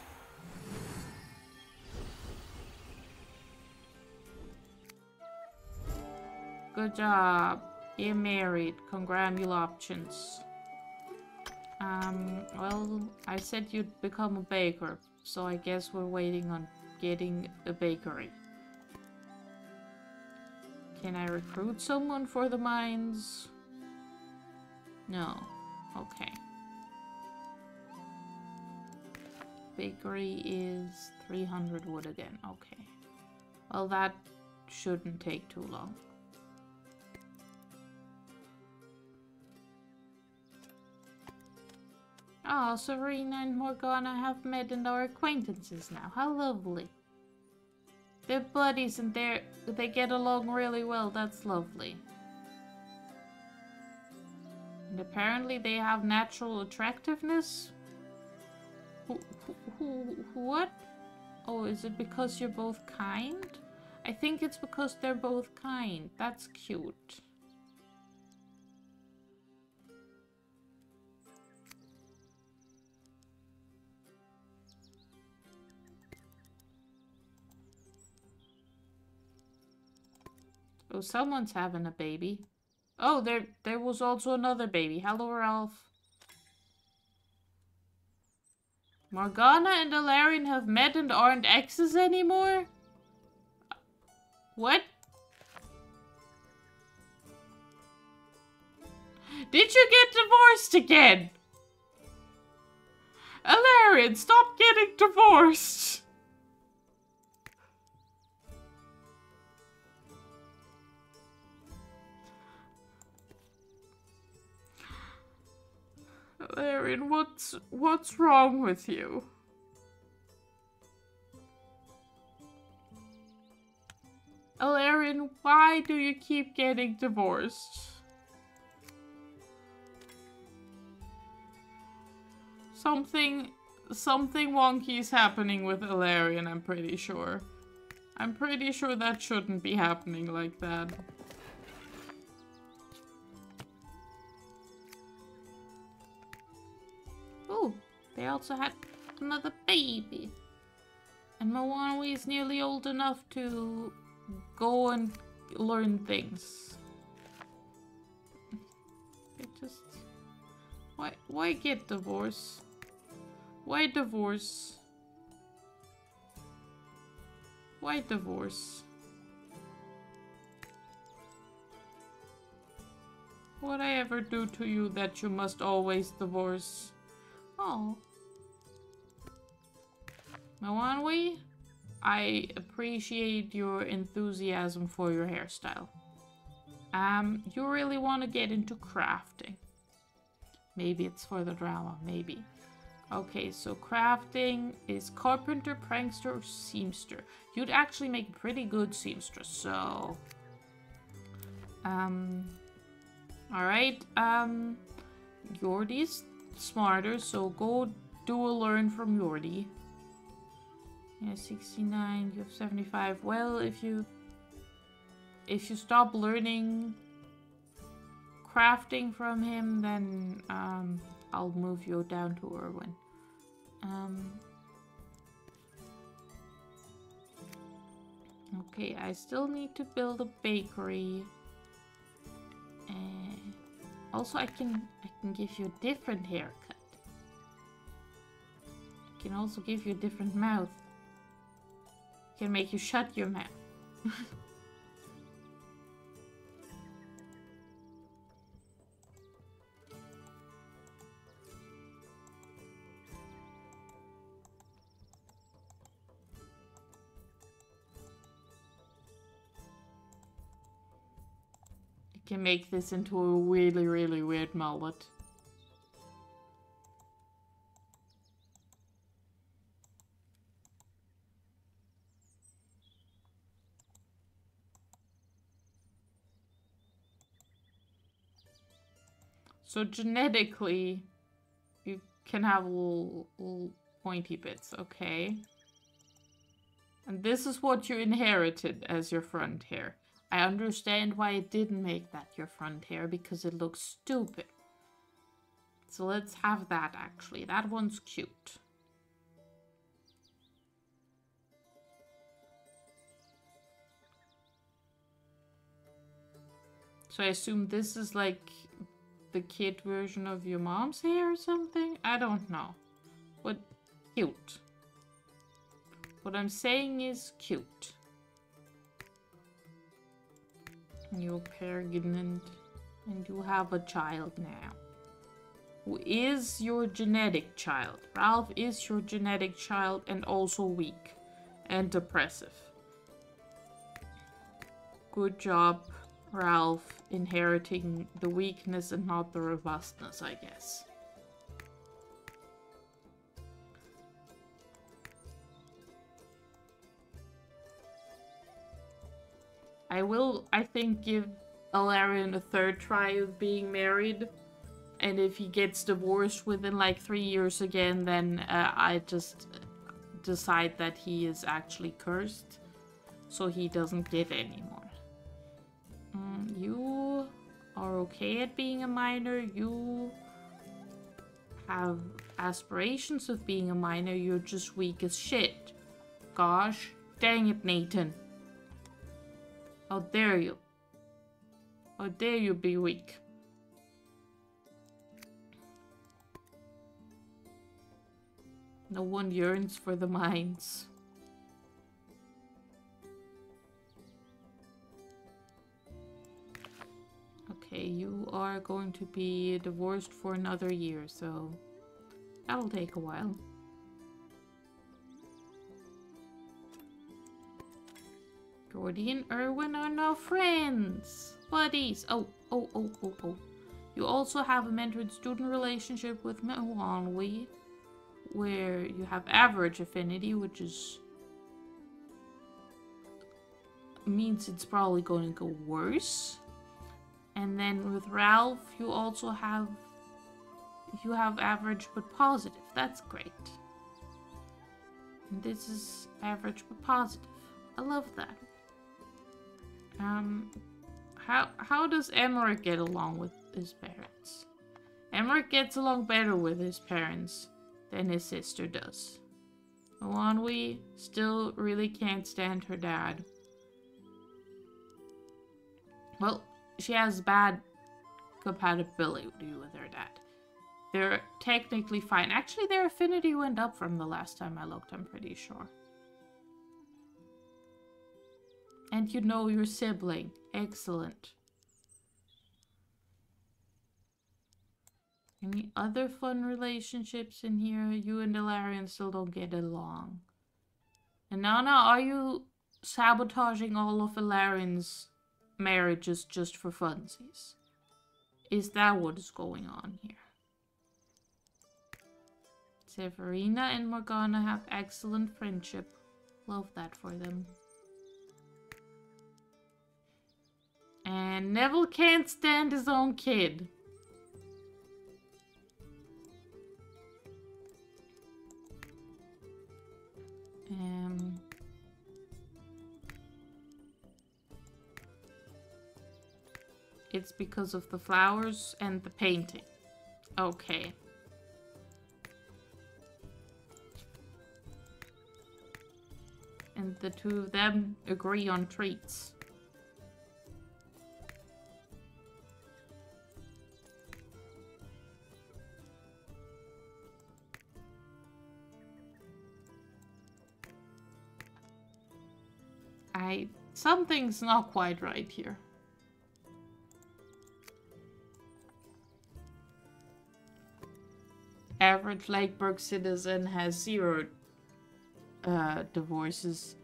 Good job. You're married. Congratulations. Well, I said you'd become a baker, so I guess we're waiting on getting a bakery. Can I recruit someone for the mines? No. Okay. Bakery is 300 wood again. Okay. Well, that shouldn't take too long. Oh, Serena and Morgana have met and are acquaintances now. How lovely. They're buddies and they get along really well. That's lovely. And apparently they have natural attractiveness? What? Oh, is it because you're both kind? I think it's because they're both kind. That's cute. Oh, someone's having a baby. Oh, there was also another baby. Hello, Ralph. Morgana and Alarion have met and aren't exes anymore? What? Did you get divorced again? Alarion, stop getting divorced! Alarion, what's wrong with you? Alarion, why do you keep getting divorced? Something wonky is happening with Alarion, I'm pretty sure. I'm pretty sure that shouldn't be happening like that. Oh, they also had another baby. And Mawanwi is nearly old enough to go and learn things. It just... Why get divorced? Why divorce? Why divorce? What'd I ever do to you that you must always divorce? Oh. Mawanwi, I appreciate your enthusiasm for your hairstyle. You really want to get into crafting. Maybe it's for the drama, maybe. Okay, so crafting is carpenter, prankster, or seamster. You'd actually make a pretty good seamstress, so... Alright, Yordi's smarter, so go do a learn from Yordi. Yeah, 69, you have 75. Well, if you stop learning crafting from him, then I'll move you down to Irwin. Okay, I still need to build a bakery. Also, I can give you a different haircut. I can also give you a different mouth. Can make you shut your mouth. Can make this into a really, really weird mullet. So genetically, you can have little pointy bits, okay? And this is what you inherited as your front hair. I understand why it didn't make that your front hair, because it looks stupid. So let's have that, actually. That one's cute. So I assume this is like the kid version of your mom's hair or something? I don't know. But cute. What I'm saying is cute. You're pregnant and you have a child now. Who is your genetic child? Ralph is your genetic child and also weak and depressive. Good job, Ralph, inheriting the weakness and not the robustness, I guess. I will, I think, give Alarion a third try of being married. And if he gets divorced within like 3 years again, then I just decide that he is actually cursed. So he doesn't get any more. You are okay at being a minor. You have aspirations of being a minor. You're just weak as shit. Gosh, dang it, Nathan. How dare you? How dare you be weak? No one yearns for the mines. Okay, you are going to be divorced for another year, so that'll take a while. Jordy and Erwin are now friends. Buddies. Oh. You also have a mentor-student relationship with Mewanwi, where you have average affinity, which is means it's probably going to go worse. And then with Ralph, you also have average but positive. That's great. And this is average but positive. I love that. How does Emmerich get along with his parents? Emmerich gets along better with his parents than his sister does. Mewanwi still really can't stand her dad. Well, she has bad compatibility with her dad. They're technically fine. Actually, their affinity went up from the last time I looked, I'm pretty sure. And you know your sibling. Excellent. Any other fun relationships in here? You and Ilarion still don't get along. And Nana, are you sabotaging all of Ilarion's marriages just for funsies? Is that what is going on here? Severina and Morgana have excellent friendship. Love that for them. And Neville can't stand his own kid. It's because of the flowers and the painting. Okay. And the two of them agree on treats. Something's not quite right here. Average Lakeburg citizen has 0 divorces.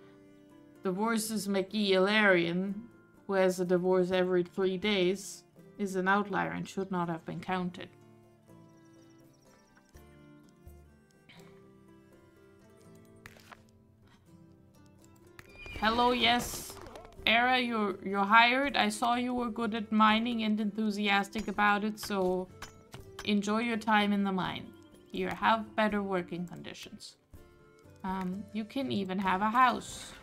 Divorces McGee Ilarian, who has a divorce every 3 days, is an outlier and should not have been counted. Hello, yes. Era, you're hired. I saw you were good at mining and enthusiastic about it, so enjoy your time in the mine. Here, have better working conditions. You can even have a house.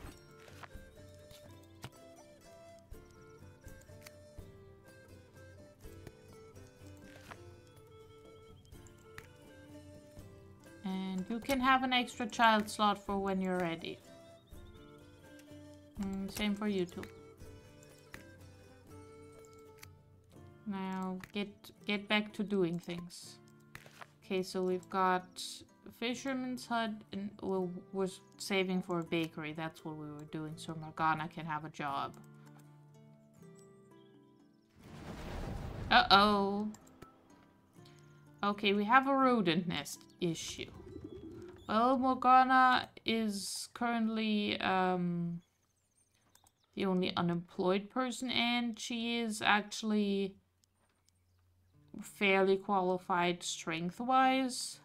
And you can have an extra child slot for when you're ready. Same for you too. Now, get back to doing things. Okay, so we've got Fisherman's Hut, and we're saving for a bakery. That's what we were doing, so Morgana can have a job. Uh-oh. Okay, we have a rodent nest issue. Well, Morgana is currently the only unemployed person, and she is actually fairly qualified strength-wise.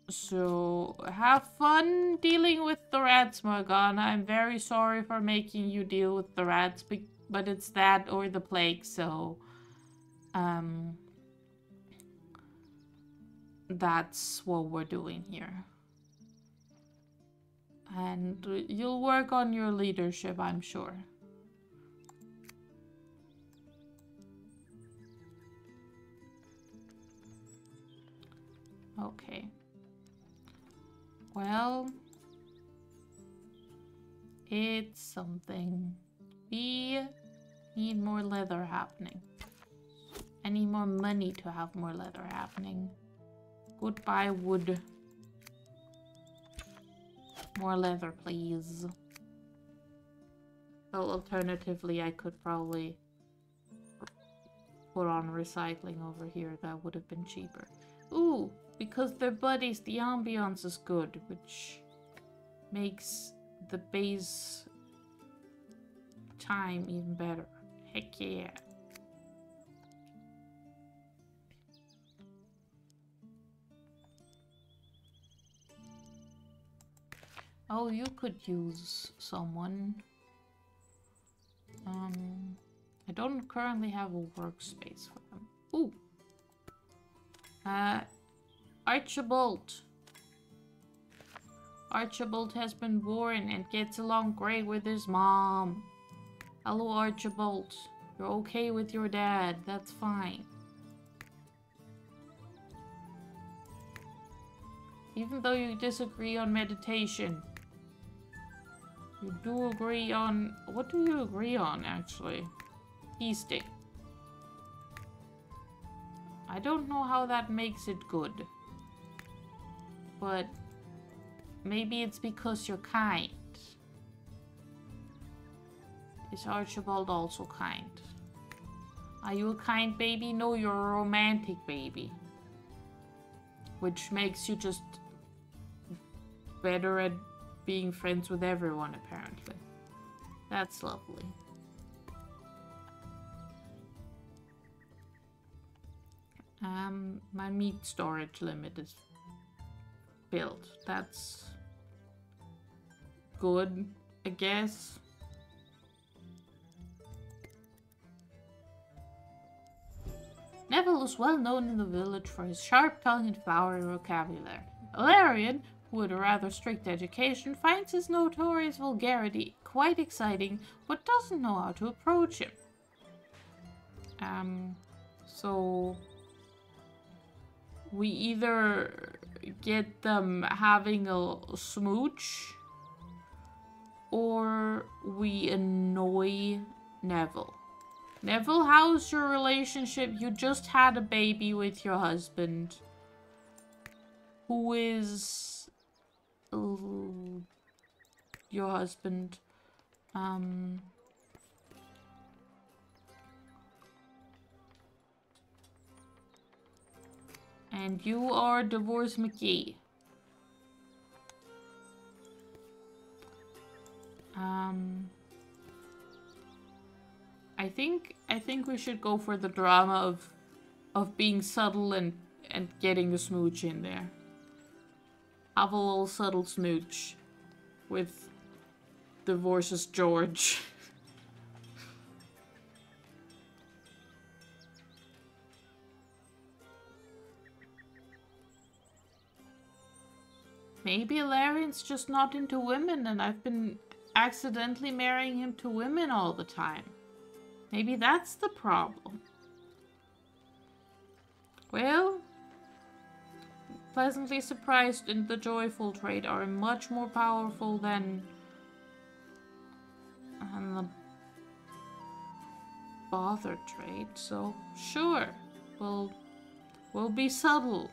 So, have fun dealing with the rats, Morgana. I'm very sorry for making you deal with the rats, but it's that or the plague, so... that's what we're doing here. And you'll work on your leadership, I'm sure. Okay. Well, it's something. We need more leather happening. I need more money to have more leather happening. Goodbye, wood. More leather, please. Well, alternatively, I could probably put on recycling over here. That would have been cheaper. Ooh, because they're buddies, the ambiance is good, which makes the base time even better. Heck yeah. Oh, you could use someone. I don't currently have a workspace for them. Ooh. Archibald. Archibald has been born and gets along great with his mom. Hello, Archibald. You're okay with your dad. That's fine. Even though you disagree on meditation. You do agree on... What do you agree on, actually? Feasting. I don't know how that makes it good. But... maybe it's because you're kind. Is Archibald also kind? Are you a kind baby? No, you're a romantic baby. Which makes you just... better at being friends with everyone, apparently. That's lovely. My meat storage limit is built. That's good, I guess. Neville is well known in the village for his sharp tongue and flowery vocabulary. Ilarian, who had a rather strict education, finds his notorious vulgarity quite exciting, but doesn't know how to approach him. So we either get them having a smooch, or we annoy Neville. Neville, how's your relationship? You just had a baby with your husband, who is... your husband. And you are Divorce McGee. I think we should go for the drama of being subtle and getting a smooch in there. Have a little subtle smooch with Divorces George. Maybe Larian's just not into women and I've been accidentally marrying him to women all the time. Maybe that's the problem. Well, pleasantly surprised and the joyful trait are much more powerful than the bother trait, so sure, we'll be subtle.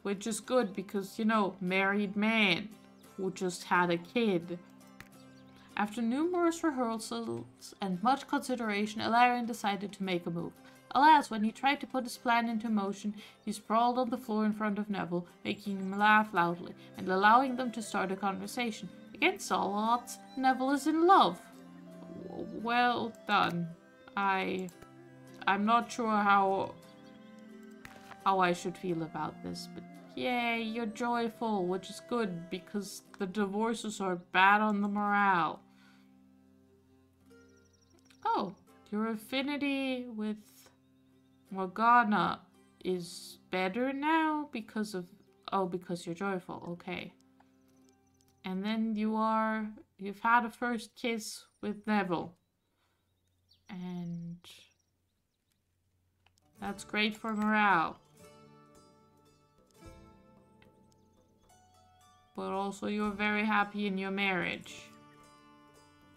Which is good because, you know, married man who just had a kid. After numerous rehearsals and much consideration, Ilarion decided to make a move. Alas, when he tried to put his plan into motion, he sprawled on the floor in front of Neville, making him laugh loudly and allowing them to start a conversation. Against all odds, Neville is in love. Well done. I'm not sure how I should feel about this, but yay, you're joyful, which is good because the divorces are bad on the morale. Oh, your affinity with Morgana is better now because of... Oh, because you're joyful, okay. And then you've had a first kiss with Neville. And that's great for morale. But also you're very happy in your marriage.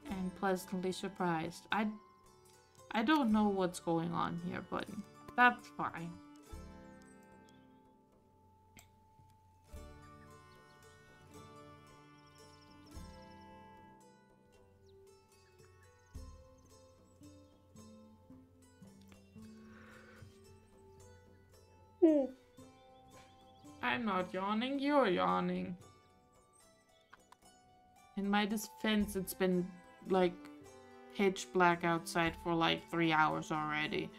And pleasantly surprised. I don't know what's going on here, but that's fine. I'm not yawning, you're yawning. In my defense, it's been like pitch black outside for like 3 hours already.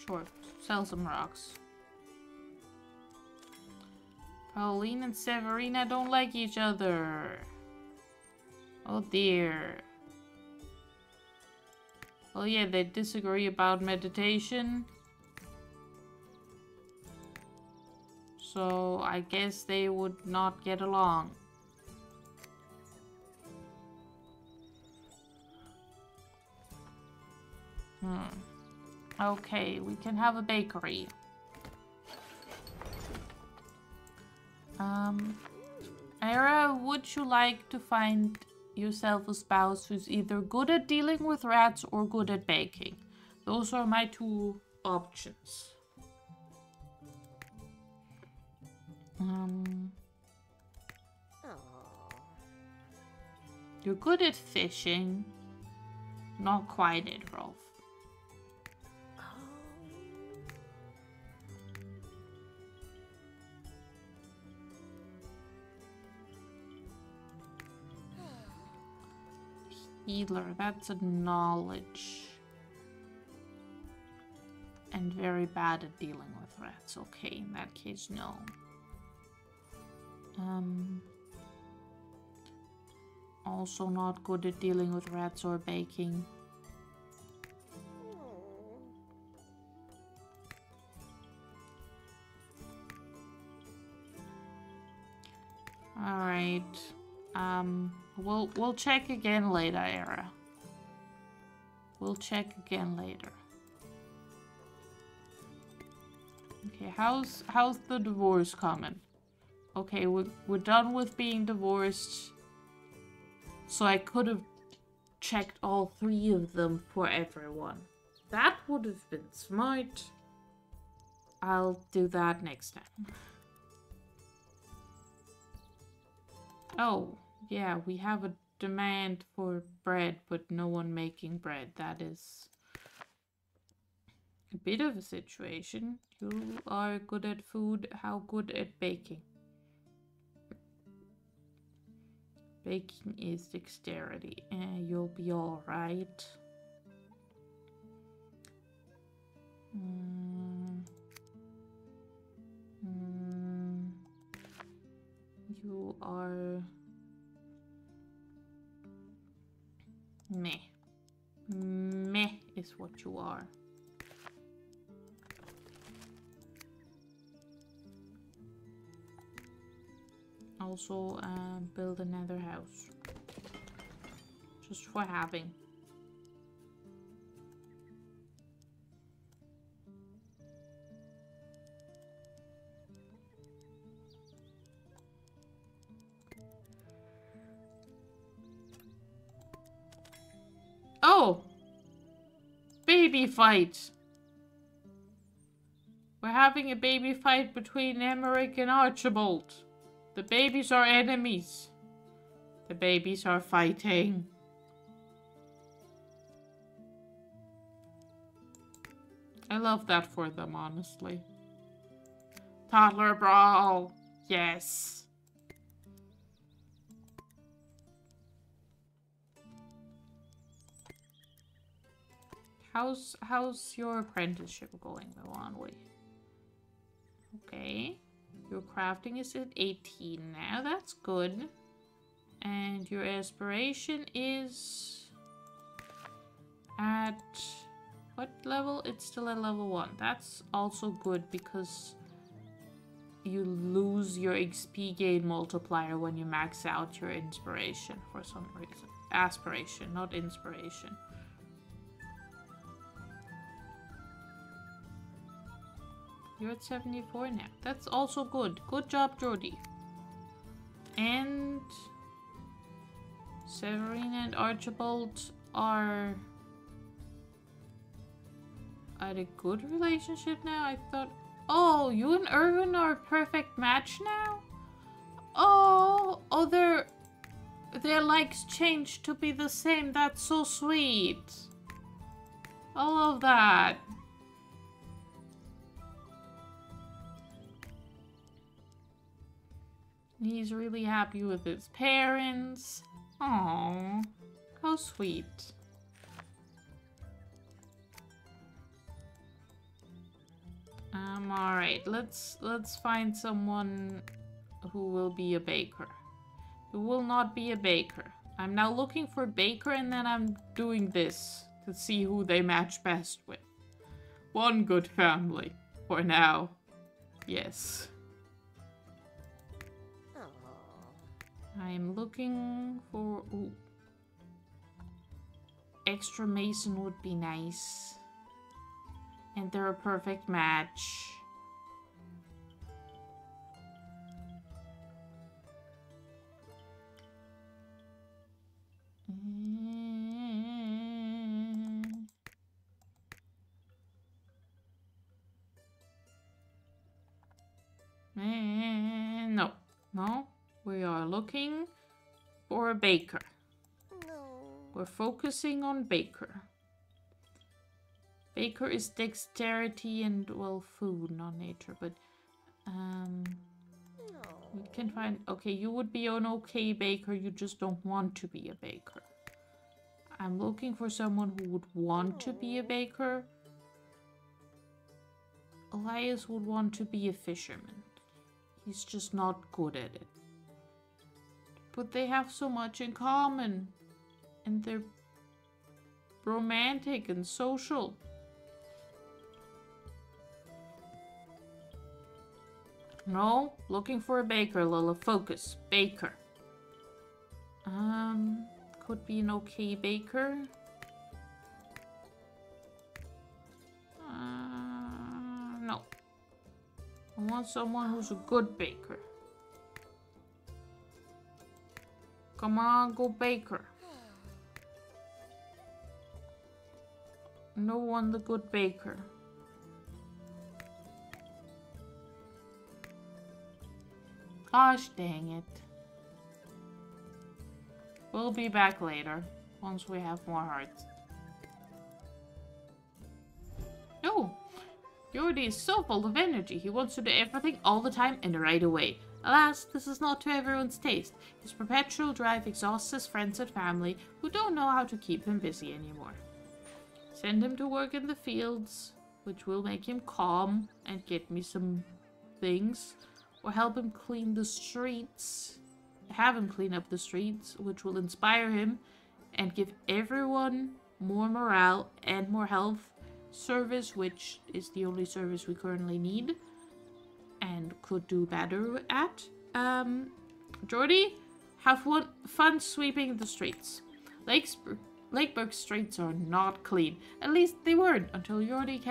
Sure, sell some rocks. Pauline and Severina don't like each other. Oh dear. Oh yeah, they disagree about meditation. So I guess they would not get along. Okay, we can have a bakery. Ira, would you like to find yourself a spouse who's either good at dealing with rats or good at baking? Those are my two options. You're good at fishing. Not quite it, Rolf. Healer, that's a knowledge. And very bad at dealing with rats. Okay, in that case, no. Also not good at dealing with rats or baking. Alright. We'll check again later, Era. We'll check again later. Okay, how's the divorce coming? Okay, we're done with being divorced. So I could have checked all 3 of them for everyone. That would have been smart. I'll do that next time. Oh, yeah, we have a demand for bread, but no one making bread. That is a bit of a situation. You are good at food. How good at baking? Baking is dexterity. You'll be alright. You are meh. Meh is what you are. Also, build another house. Just for having. Oh! Baby fight! We're having a baby fight between Emmerich and Archibald. The babies are enemies. The babies are fighting. I love that for them, honestly. Toddler brawl. Yes. How's your apprenticeship going, Milonwi? Okay. Your crafting is at 18 now. That's good. And your aspiration is at what level? It's still at level 1. That's also good because you lose your XP gain multiplier when you max out your inspiration for some reason. Aspiration, not inspiration. You're at 74 now. That's also good. Good job, Jody. And Severine and Archibald are at a good relationship now. I thought, oh, you and Irvin are a perfect match now? Oh, their likes changed to be the same. That's so sweet. I love that. He's really happy with his parents. Aww, how sweet. Alright, let's find someone who will be a baker. Who will not be a baker. I'm now looking for a baker and then I'm doing this to see who they match best with. One good family for now. Yes. I'm looking for... Ooh. Extra mason would be nice. And they're a perfect match. No. No. We are looking for a baker. No. We're focusing on baker. Baker is dexterity and, well, food, not nature, but No. we can find... Okay, you would be an okay baker, you just don't want to be a baker. I'm looking for someone who would want to be a baker. Elias would want to be a fisherman. He's just not good at it. But they have so much in common. And they're romantic and social. No, looking for a baker, Lila. Focus. Baker. Could be an okay baker. No. I want someone who's a good baker. Come on, go baker. No one the good baker. Gosh dang it. We'll be back later, once we have more hearts. Oh, Yordi is so full of energy. He wants to do everything all the time and right away. Alas, this is not to everyone's taste. His perpetual drive exhausts his friends and family, who don't know how to keep him busy anymore. Send him to work in the fields, which will make him calm and get me some things. Or help him clean the streets. Have him clean up the streets, which will inspire him and give everyone more morale and more health. Service, which is the only service we currently need and could do better at. Jordy, have fun sweeping the streets. Lakeburg streets are not clean. At least they weren't until Jordy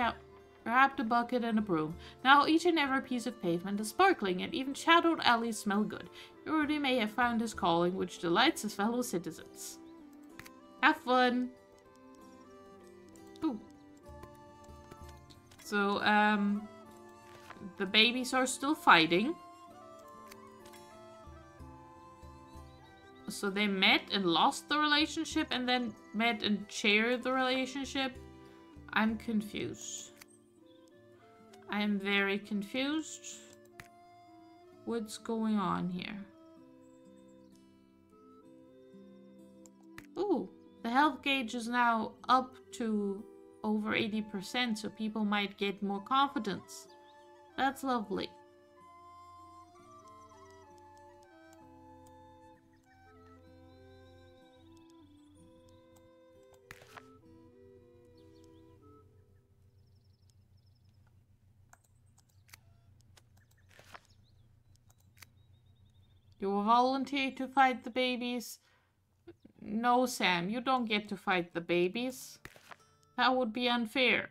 grabbed a bucket and a broom. Now each and every piece of pavement is sparkling, and even shadowed alleys smell good. Jordy may have found his calling, which delights his fellow citizens. Have fun! Ooh. So, the babies are still fighting. So they met and lost the relationship and then met and shared the relationship. I'm confused. I'm very confused. What's going on here? Ooh, the health gauge is now up to over 80%, so people might get more confidence. That's lovely. You will volunteer to fight the babies? No, Sam, you don't get to fight the babies. That would be unfair.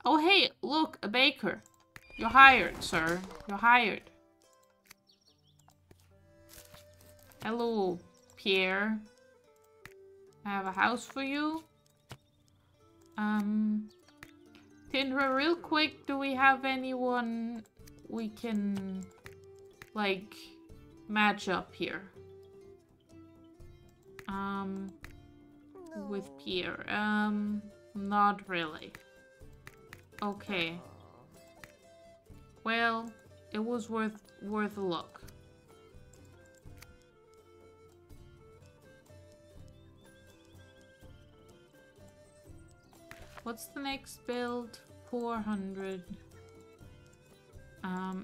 Oh, hey, look, a baker. You're hired, sir. You're hired. Hello, Pierre. I have a house for you. Tindra, real quick, do we have anyone we can, like, match up here? With Pierre. Not really. Okay. Well, it was worth a look. What's the next build? 400.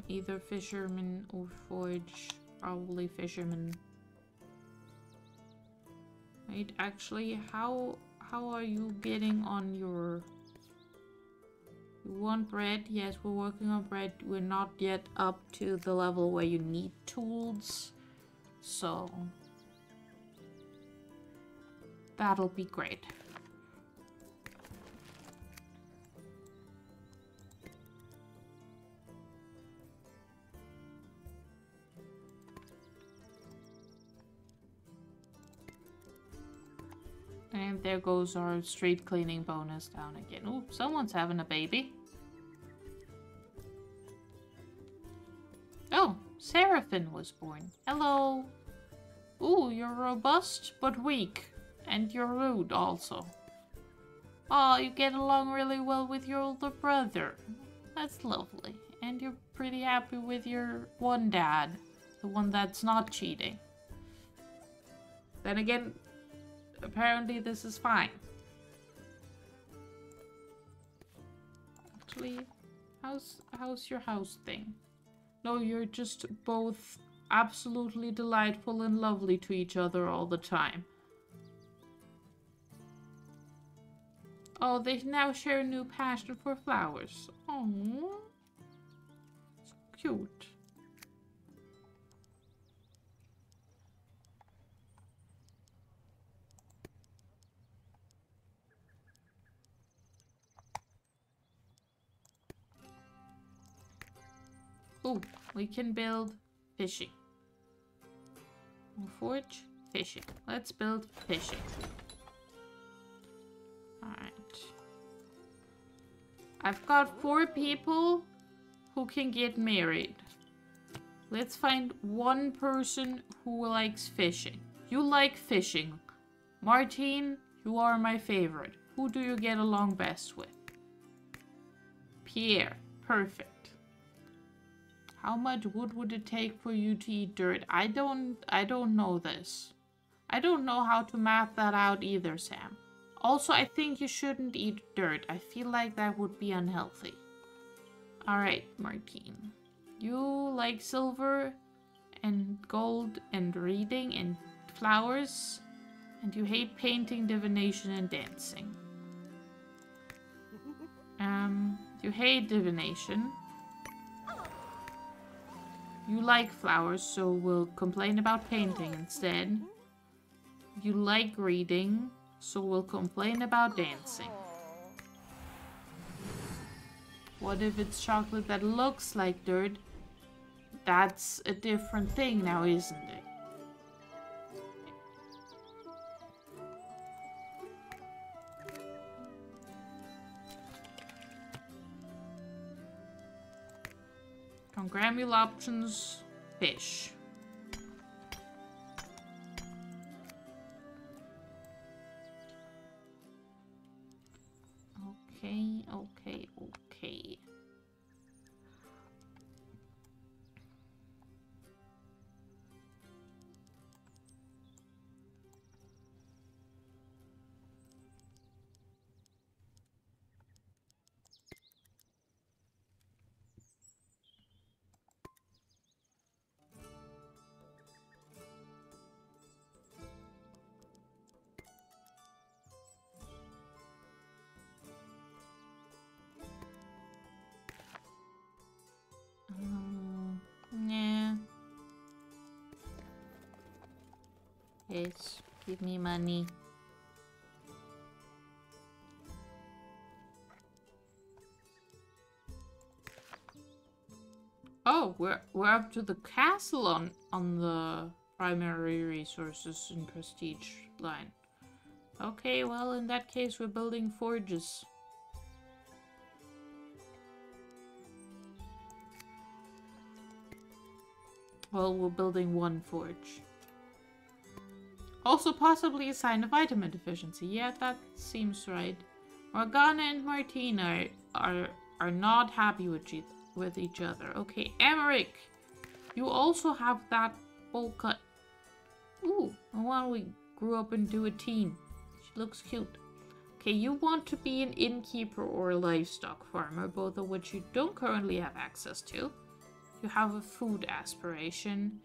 Either fisherman or forge. Probably fisherman. Wait, actually, how are you getting on your... You want bread? Yes, we're working on bread. We're not yet up to the level where you need tools. So... that'll be great. And there goes our street cleaning bonus down again. Ooh, someone's having a baby. Oh, Seraphine was born. Hello. Ooh, you're robust but weak. And you're rude also. Oh, you get along really well with your older brother. That's lovely. And you're pretty happy with your one dad. The one that's not cheating. Then again... apparently this is fine. Actually, how's your house thing? No, you're just both absolutely delightful and lovely to each other all the time. Oh, they now share a new passion for flowers. Oh, so cute. Oh, we can build fishing. Forge, fishing. Let's build fishing. Alright. I've got 4 people who can get married. Let's find one person who likes fishing. You like fishing. Martine, you are my favorite. Who do you get along best with? Pierre. Perfect. How much wood would it take for you to eat dirt? I don't know this. I don't know how to map that out either, Sam. Also, I think you shouldn't eat dirt. I feel like that would be unhealthy. Alright, Martine. You like silver and gold and reading and flowers. And you hate painting, divination, and dancing. You hate divination. You like flowers, so we'll complain about painting instead. You like reading, so we'll complain about dancing. What if it's chocolate that looks like dirt? That's a different thing now, isn't it? Congramule options, fish. Okay. Yeah. Yes, give me money. Oh, we're up to the castle on the primary resources and prestige line. Okay, well in that case we're building forges. Well, we're building one forge. Also possibly a sign of vitamin deficiency. Yeah, that seems right. Morgana and Martina are not happy with each other. Okay, Emmerich, you also have that bowl cut. Ooh, why don't we grew up into a teen? She looks cute. Okay, you want to be an innkeeper or a livestock farmer, both of which you don't currently have access to. You have a food aspiration,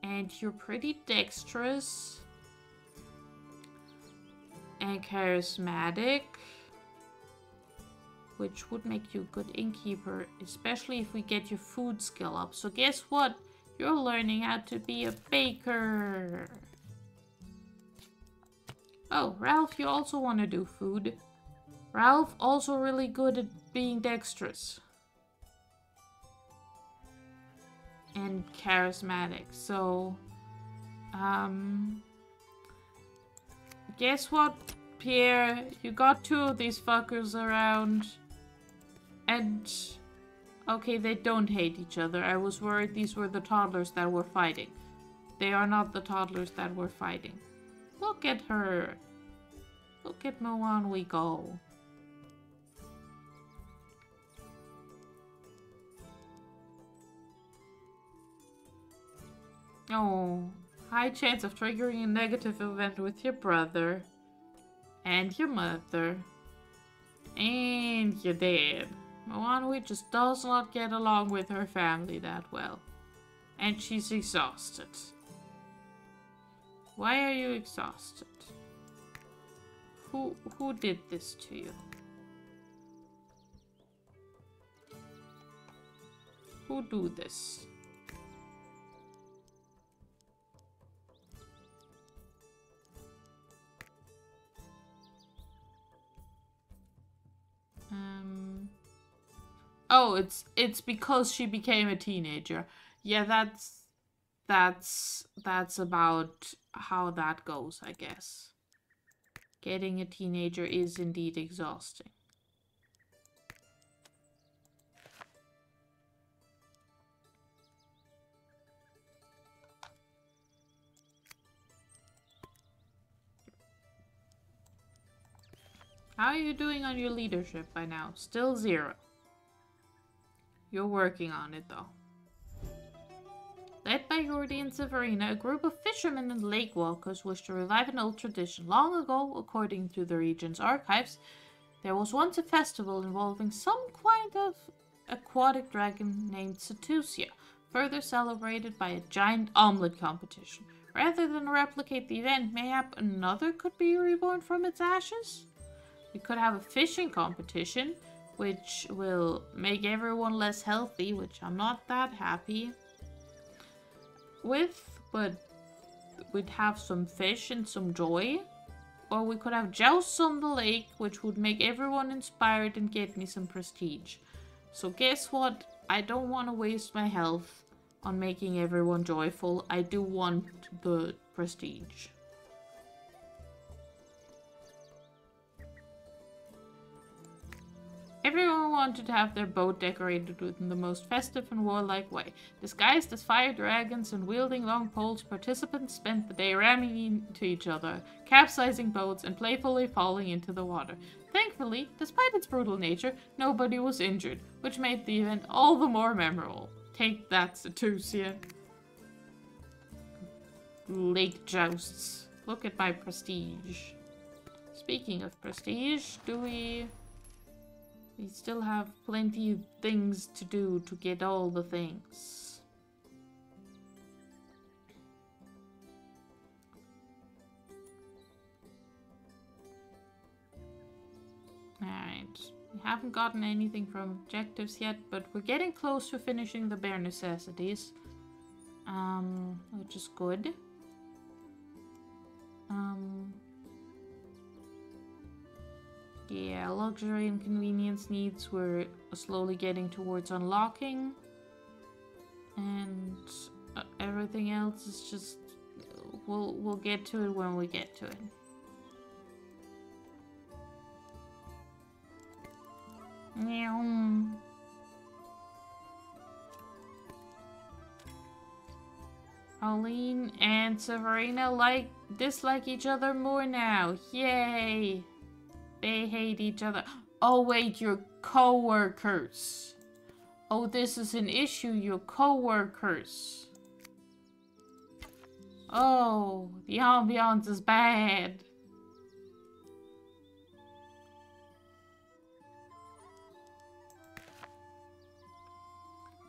and you're pretty dexterous and charismatic, which would make you a good innkeeper, especially if we get your food skill up. So guess what? You're learning how to be a baker. Oh, Ralph, you also want to do food. Ralph also really good at being dexterous and charismatic. So, guess what, Pierre? You got two of these fuckers around. And, okay, they don't hate each other. I was worried these were the toddlers that were fighting. They are not the toddlers that were fighting. Look at her. Look at Moan we go. Oh, high chance of triggering a negative event with your brother. And your mother. And your dad. Moanwi just does not get along with her family that well. And she's exhausted. Why are you exhausted? Who did this to you? Who do this? Oh, it's because she became a teenager. Yeah, that's about how that goes, I guess. Getting a teenager is indeed exhausting. How are you doing on your leadership by now? Still 0. You're working on it though. Led by Yordi and Severina, a group of fishermen and lake walkers wish to revive an old tradition. Long ago, according to the region's archives, there was once a festival involving some kind of aquatic dragon named Satusia, further celebrated by a giant omelet competition. Rather than replicate the event, mayhap another could be reborn from its ashes? We could have a fishing competition, which will make everyone less healthy, which I'm not that happy with, but we'd have some fish and some joy. Or we could have jousts on the lake, which would make everyone inspired and get me some prestige. So guess what? I don't want to waste my health on making everyone joyful. I do want the prestige. Everyone wanted to have their boat decorated in the most festive and warlike way. Disguised as fire dragons and wielding long poles, participants spent the day ramming into each other, capsizing boats, and playfully falling into the water. Thankfully, despite its brutal nature, nobody was injured, which made the event all the more memorable. Take that, Satusia. Lake jousts. Look at my prestige. Speaking of prestige, do we still have plenty of things to do to get all the things. Alright. We haven't gotten anything from objectives yet, but we're getting close to finishing the bare necessities. Which is good. Yeah, luxury and convenience needs we're slowly getting towards unlocking. And everything else is just... We'll get to it when we get to it. Meow. Pauline and Severina dislike each other more now. Yay! They hate each other. Oh wait, you're co-workers. Oh, this is an issue, you're co-workers. Oh, the ambiance is bad.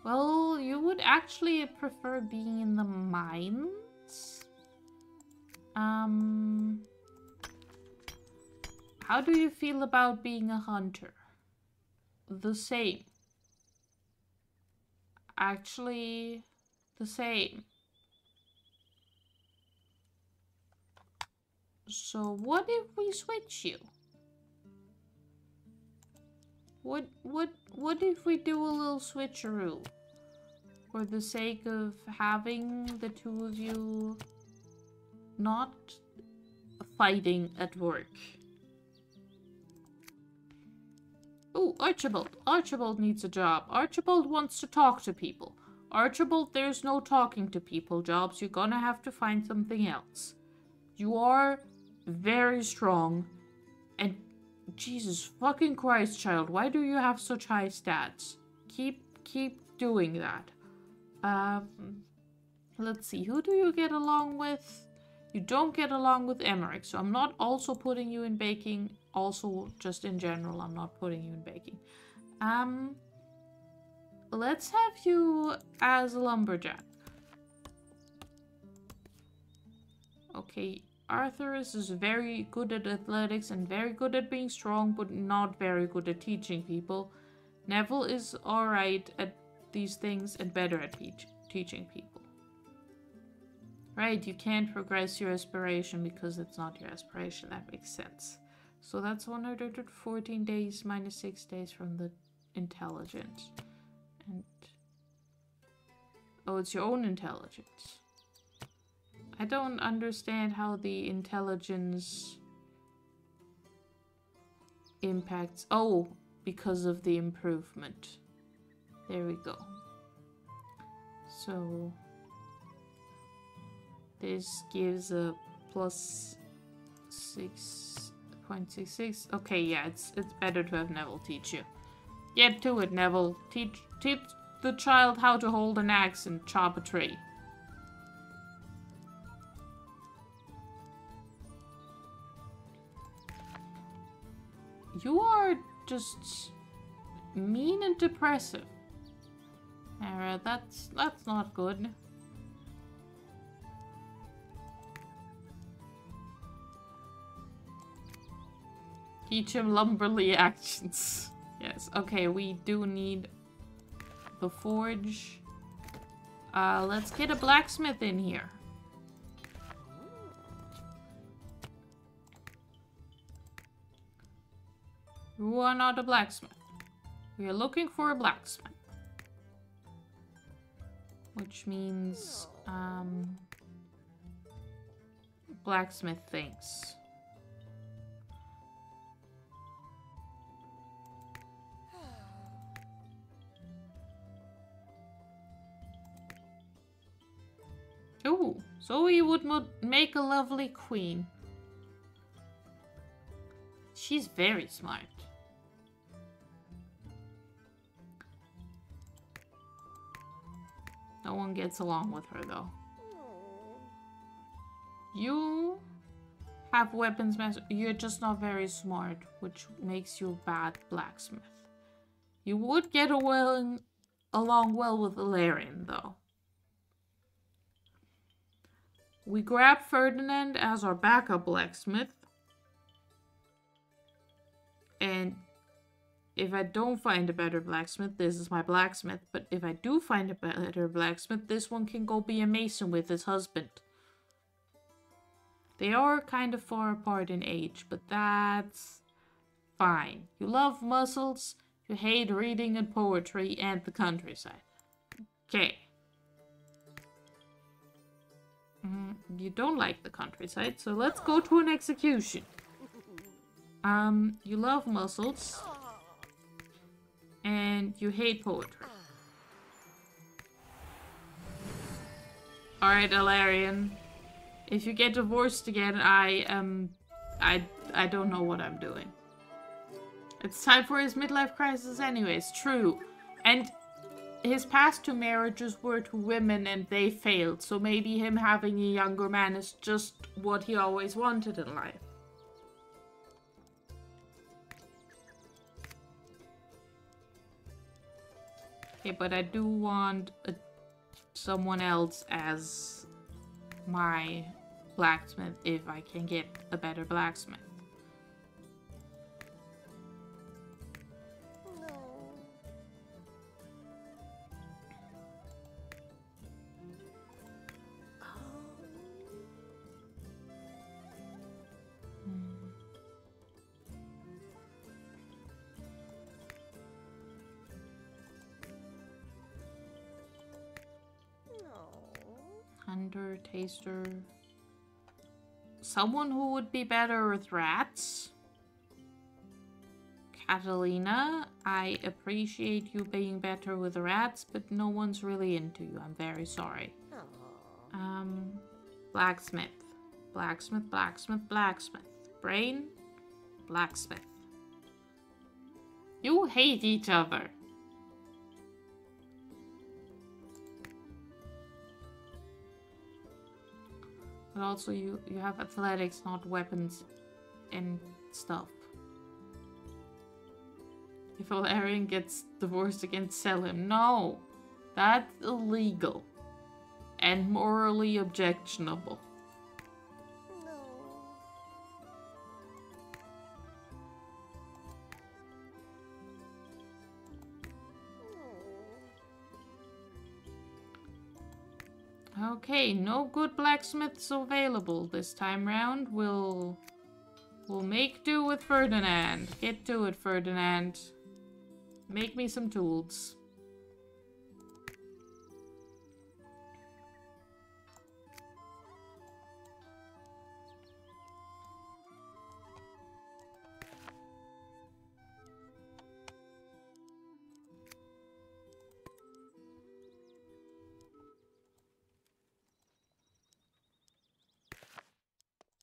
Well, you would actually prefer being in the mines? How do you feel about being a hunter? The same. Actually, the same. So what if we switch you? What if we do a little switcheroo? For the sake of having the two of you not fighting at work. Oh, Archibald. Archibald needs a job. Archibald wants to talk to people. Archibald, there's no talking to people jobs. You're gonna have to find something else. You are very strong. And Jesus fucking Christ, child. Why do you have such high stats? Keep doing that. Let's see. Who do you get along with? You don't get along with Emmerich, so I'm not also putting you in baking. Also, just in general, I'm not putting you in baking. Let's have you as a lumberjack. Okay, Arthurus is very good at athletics and very good at being strong, but not very good at teaching people. Neville is alright at these things and better at teaching people. Right, you can't progress your aspiration because it's not your aspiration. That makes sense. So that's 114 days minus 6 days from the intelligence. And oh, it's your own intelligence. I don't understand how the intelligence impacts. Oh, because of the improvement. There we go. So this gives a plus 6 0.66. Okay, yeah, it's better to have Neville teach you. Get to it, Neville. Teach the child how to hold an axe and chop a tree. You are just mean and depressive. Alright, that's not good. Teach him lumberly actions. Yes, okay, we do need the forge. Let's get a blacksmith in here. You are not a blacksmith. We are looking for a blacksmith. Which means, blacksmith things. Ooh, Zoe would make a lovely queen. She's very smart. No one gets along with her, though. You have weapons master. You're just not very smart, which makes you a bad blacksmith. You would get along well with Valerian, though. We grab Ferdinand as our backup blacksmith. And if I don't find a better blacksmith, this is my blacksmith. But if I do find a better blacksmith, this one can go be a mason with his husband. They are kind of far apart in age, but that's fine. You love muscles, you hate reading and poetry and the countryside. Okay. You don't like the countryside, so let's go to an execution. You love muscles. And you hate poetry. Alright, Alarian. If you get divorced again, I don't know what I'm doing. It's time for his midlife crisis anyways, true. And his past two marriages were to women and they failed, so maybe him having a younger man is just what he always wanted in life. Okay, but I do want someone else as my blacksmith if I can get a better blacksmith. Hunter, taster. Someone who would be better with rats. Catalina, I appreciate you being better with rats, but no one's really into you. I'm very sorry. Blacksmith. Blacksmith, blacksmith, blacksmith. Brain, blacksmith. You hate each other. But also you have athletics, not weapons and stuff. If Valerian gets divorced again, sell him. No! That's illegal. And morally objectionable. Okay, no good blacksmiths available this time round. We'll make do with Ferdinand. Get to it, Ferdinand. Make me some tools.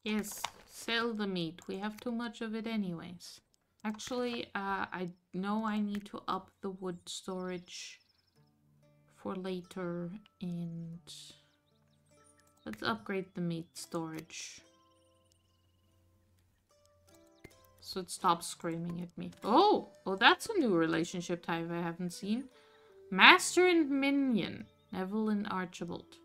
Yes, Sell the meat. We have too much of it anyways. Actually, I know I need to up the wood storage for later, and let's upgrade the meat storage. So it stops screaming at me. Oh, that's a new relationship type I haven't seen. Master and Minion. Neville and Archibald.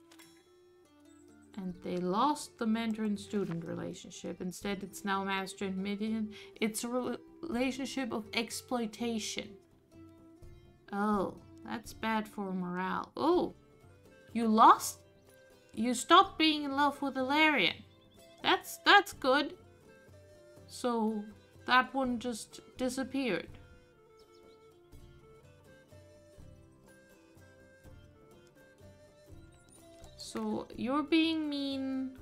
And they lost the mentor and student relationship. Instead, it's now Master and Minion. It's a relationship of exploitation. Oh, that's bad for morale. Oh, you stopped being in love with Ilarion. That's good. So that one just disappeared. So you're being mean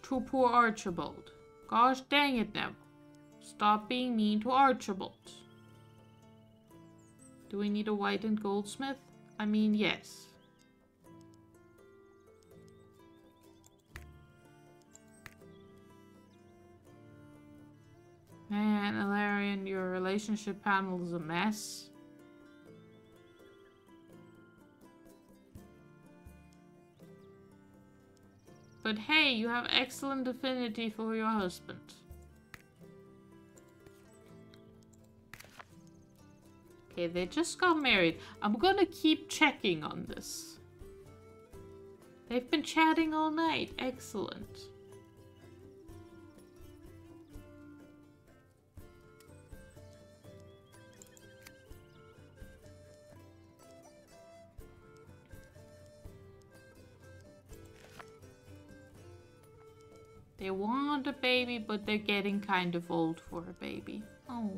to poor Archibald. Gosh dang it, Neville. Stop being mean to Archibald. Do we need a whitened goldsmith? I mean, yes. Man, Ilarion, your relationship panel is a mess. But hey, you have excellent affinity for your husband. Okay, they just got married. I'm gonna keep checking on this. They've been chatting all night. Excellent. They want a baby, but they're getting kind of old for a baby. Oh.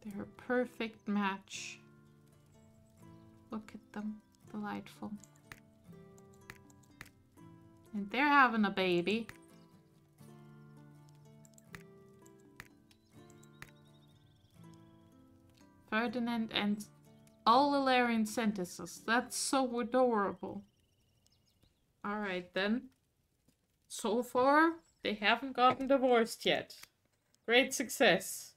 They're a perfect match. Look at them. Delightful. And they're having a baby. Ferdinand and all Ilarian sentences. That's so adorable. Alright then. So far, they haven't gotten divorced yet. Great success.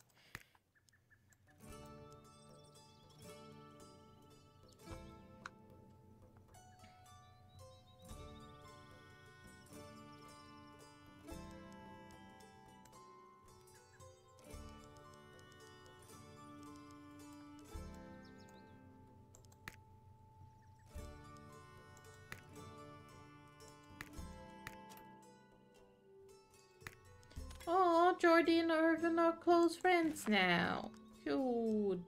Oh, Jordy and Irvin are close friends now. Cute.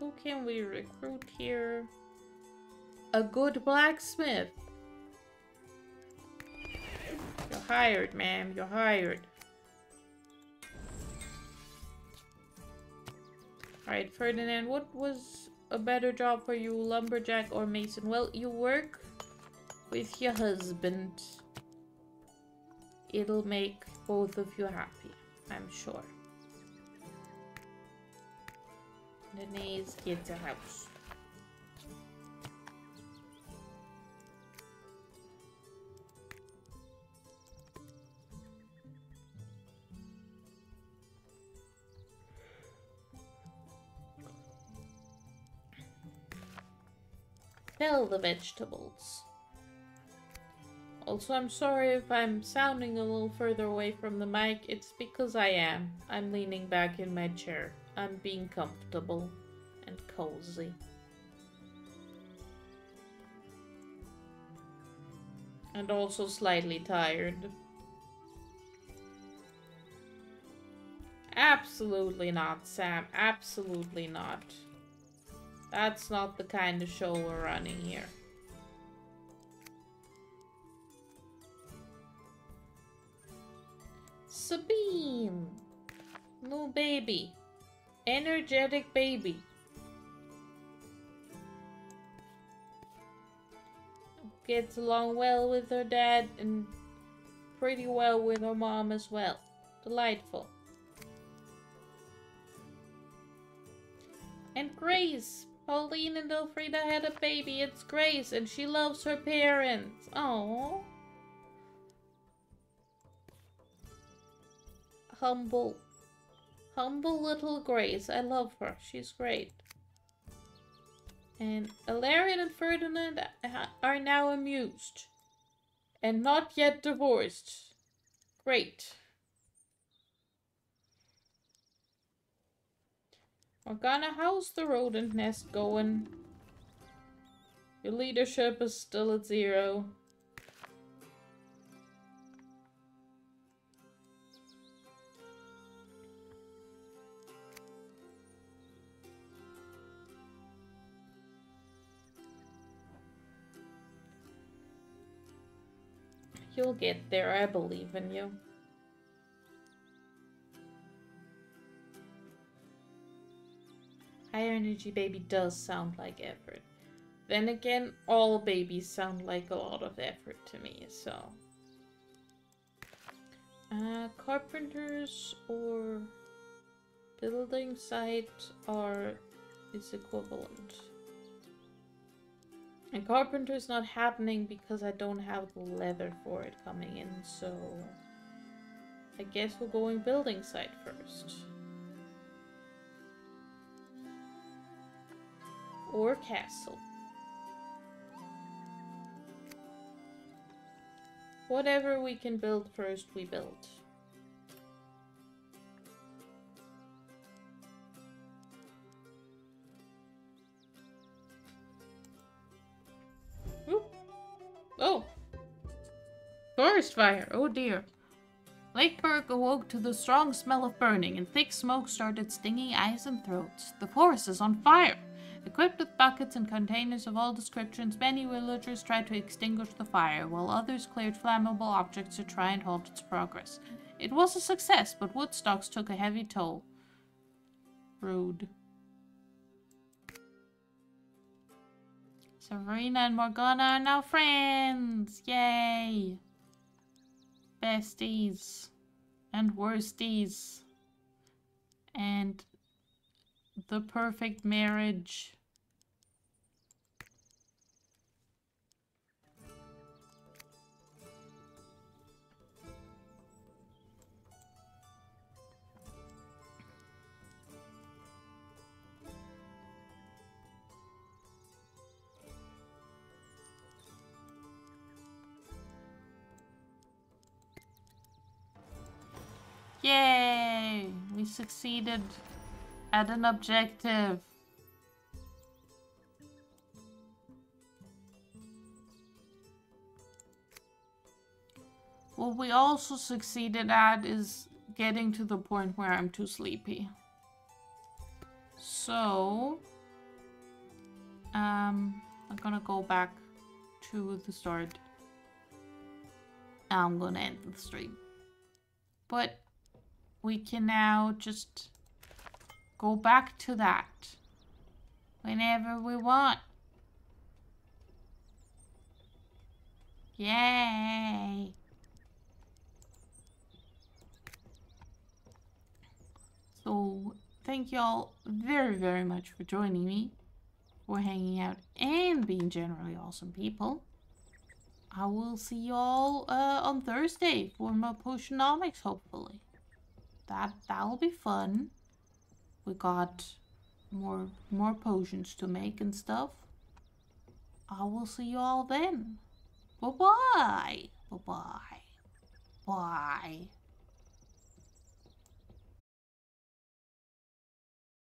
Who can we recruit here? A good blacksmith. You're hired, ma'am. You're hired. Alright, Ferdinand, what was a better job for you, lumberjack or mason? Well, you work with your husband. It'll make both of you happy, I'm sure. Denise gets a house. Sell the vegetables. Also, I'm sorry if I'm sounding a little further away from the mic. It's because I am. I'm leaning back in my chair. I'm being comfortable and cozy. And also slightly tired. Absolutely not, Sam. Absolutely not. That's not the kind of show we're running here. Sabine! No baby. Energetic baby. Gets along well with her dad and pretty well with her mom as well. Delightful. And Grace. Pauline and Elfrida had a baby. It's Grace and she loves her parents. Aww. Humble little Grace. I love her. She's great. And Ilarion and Ferdinand are now amused. And not yet divorced. Great. Morgana, how's the rodent nest going? Your leadership is still at 0. You'll get there, I believe in you. Higher energy baby does sound like effort. Then again, all babies sound like a lot of effort to me, so... carpenters or building site is equivalent. And carpenter's not happening because I don't have the leather for it coming in, so... I guess we're going building site first. Or castle. Whatever we can build first, we build. Oh! Forest fire! Oh dear. Lakeburg awoke to the strong smell of burning, and thick smoke started stinging eyes and throats. The forest is on fire! Equipped with buckets and containers of all descriptions, many villagers tried to extinguish the fire, while others cleared flammable objects to try and halt its progress. It was a success, but wood stocks took a heavy toll. Rude. Serena and Morgana are now friends! Yay! Besties. And worsties. And the perfect marriage. Yay! We succeeded at an objective. What we also succeeded at is getting to the point where I'm too sleepy. So, I'm gonna go back to the start. I'm gonna end the stream. But we can now just go back to that whenever we want. Yay! So, thank y'all very, very much for joining me, for hanging out and being generally awesome people. I will see y'all on Thursday for more Potionomics, hopefully. That'll be fun. We got more potions to make and stuff. I will see you all then. Bye-bye. Bye-bye. Bye.